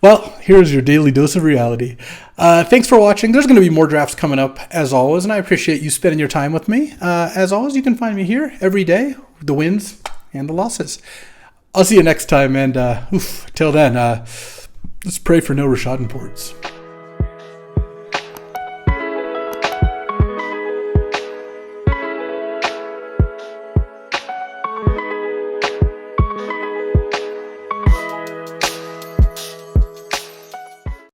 Well, here's your daily dose of reality. Thanks for watching. There's going to be more drafts coming up, as always, and I appreciate you spending your time with me. As always, you can find me here every day, the wins and the losses. I'll see you next time, and till then, let's pray for no Rishadenports.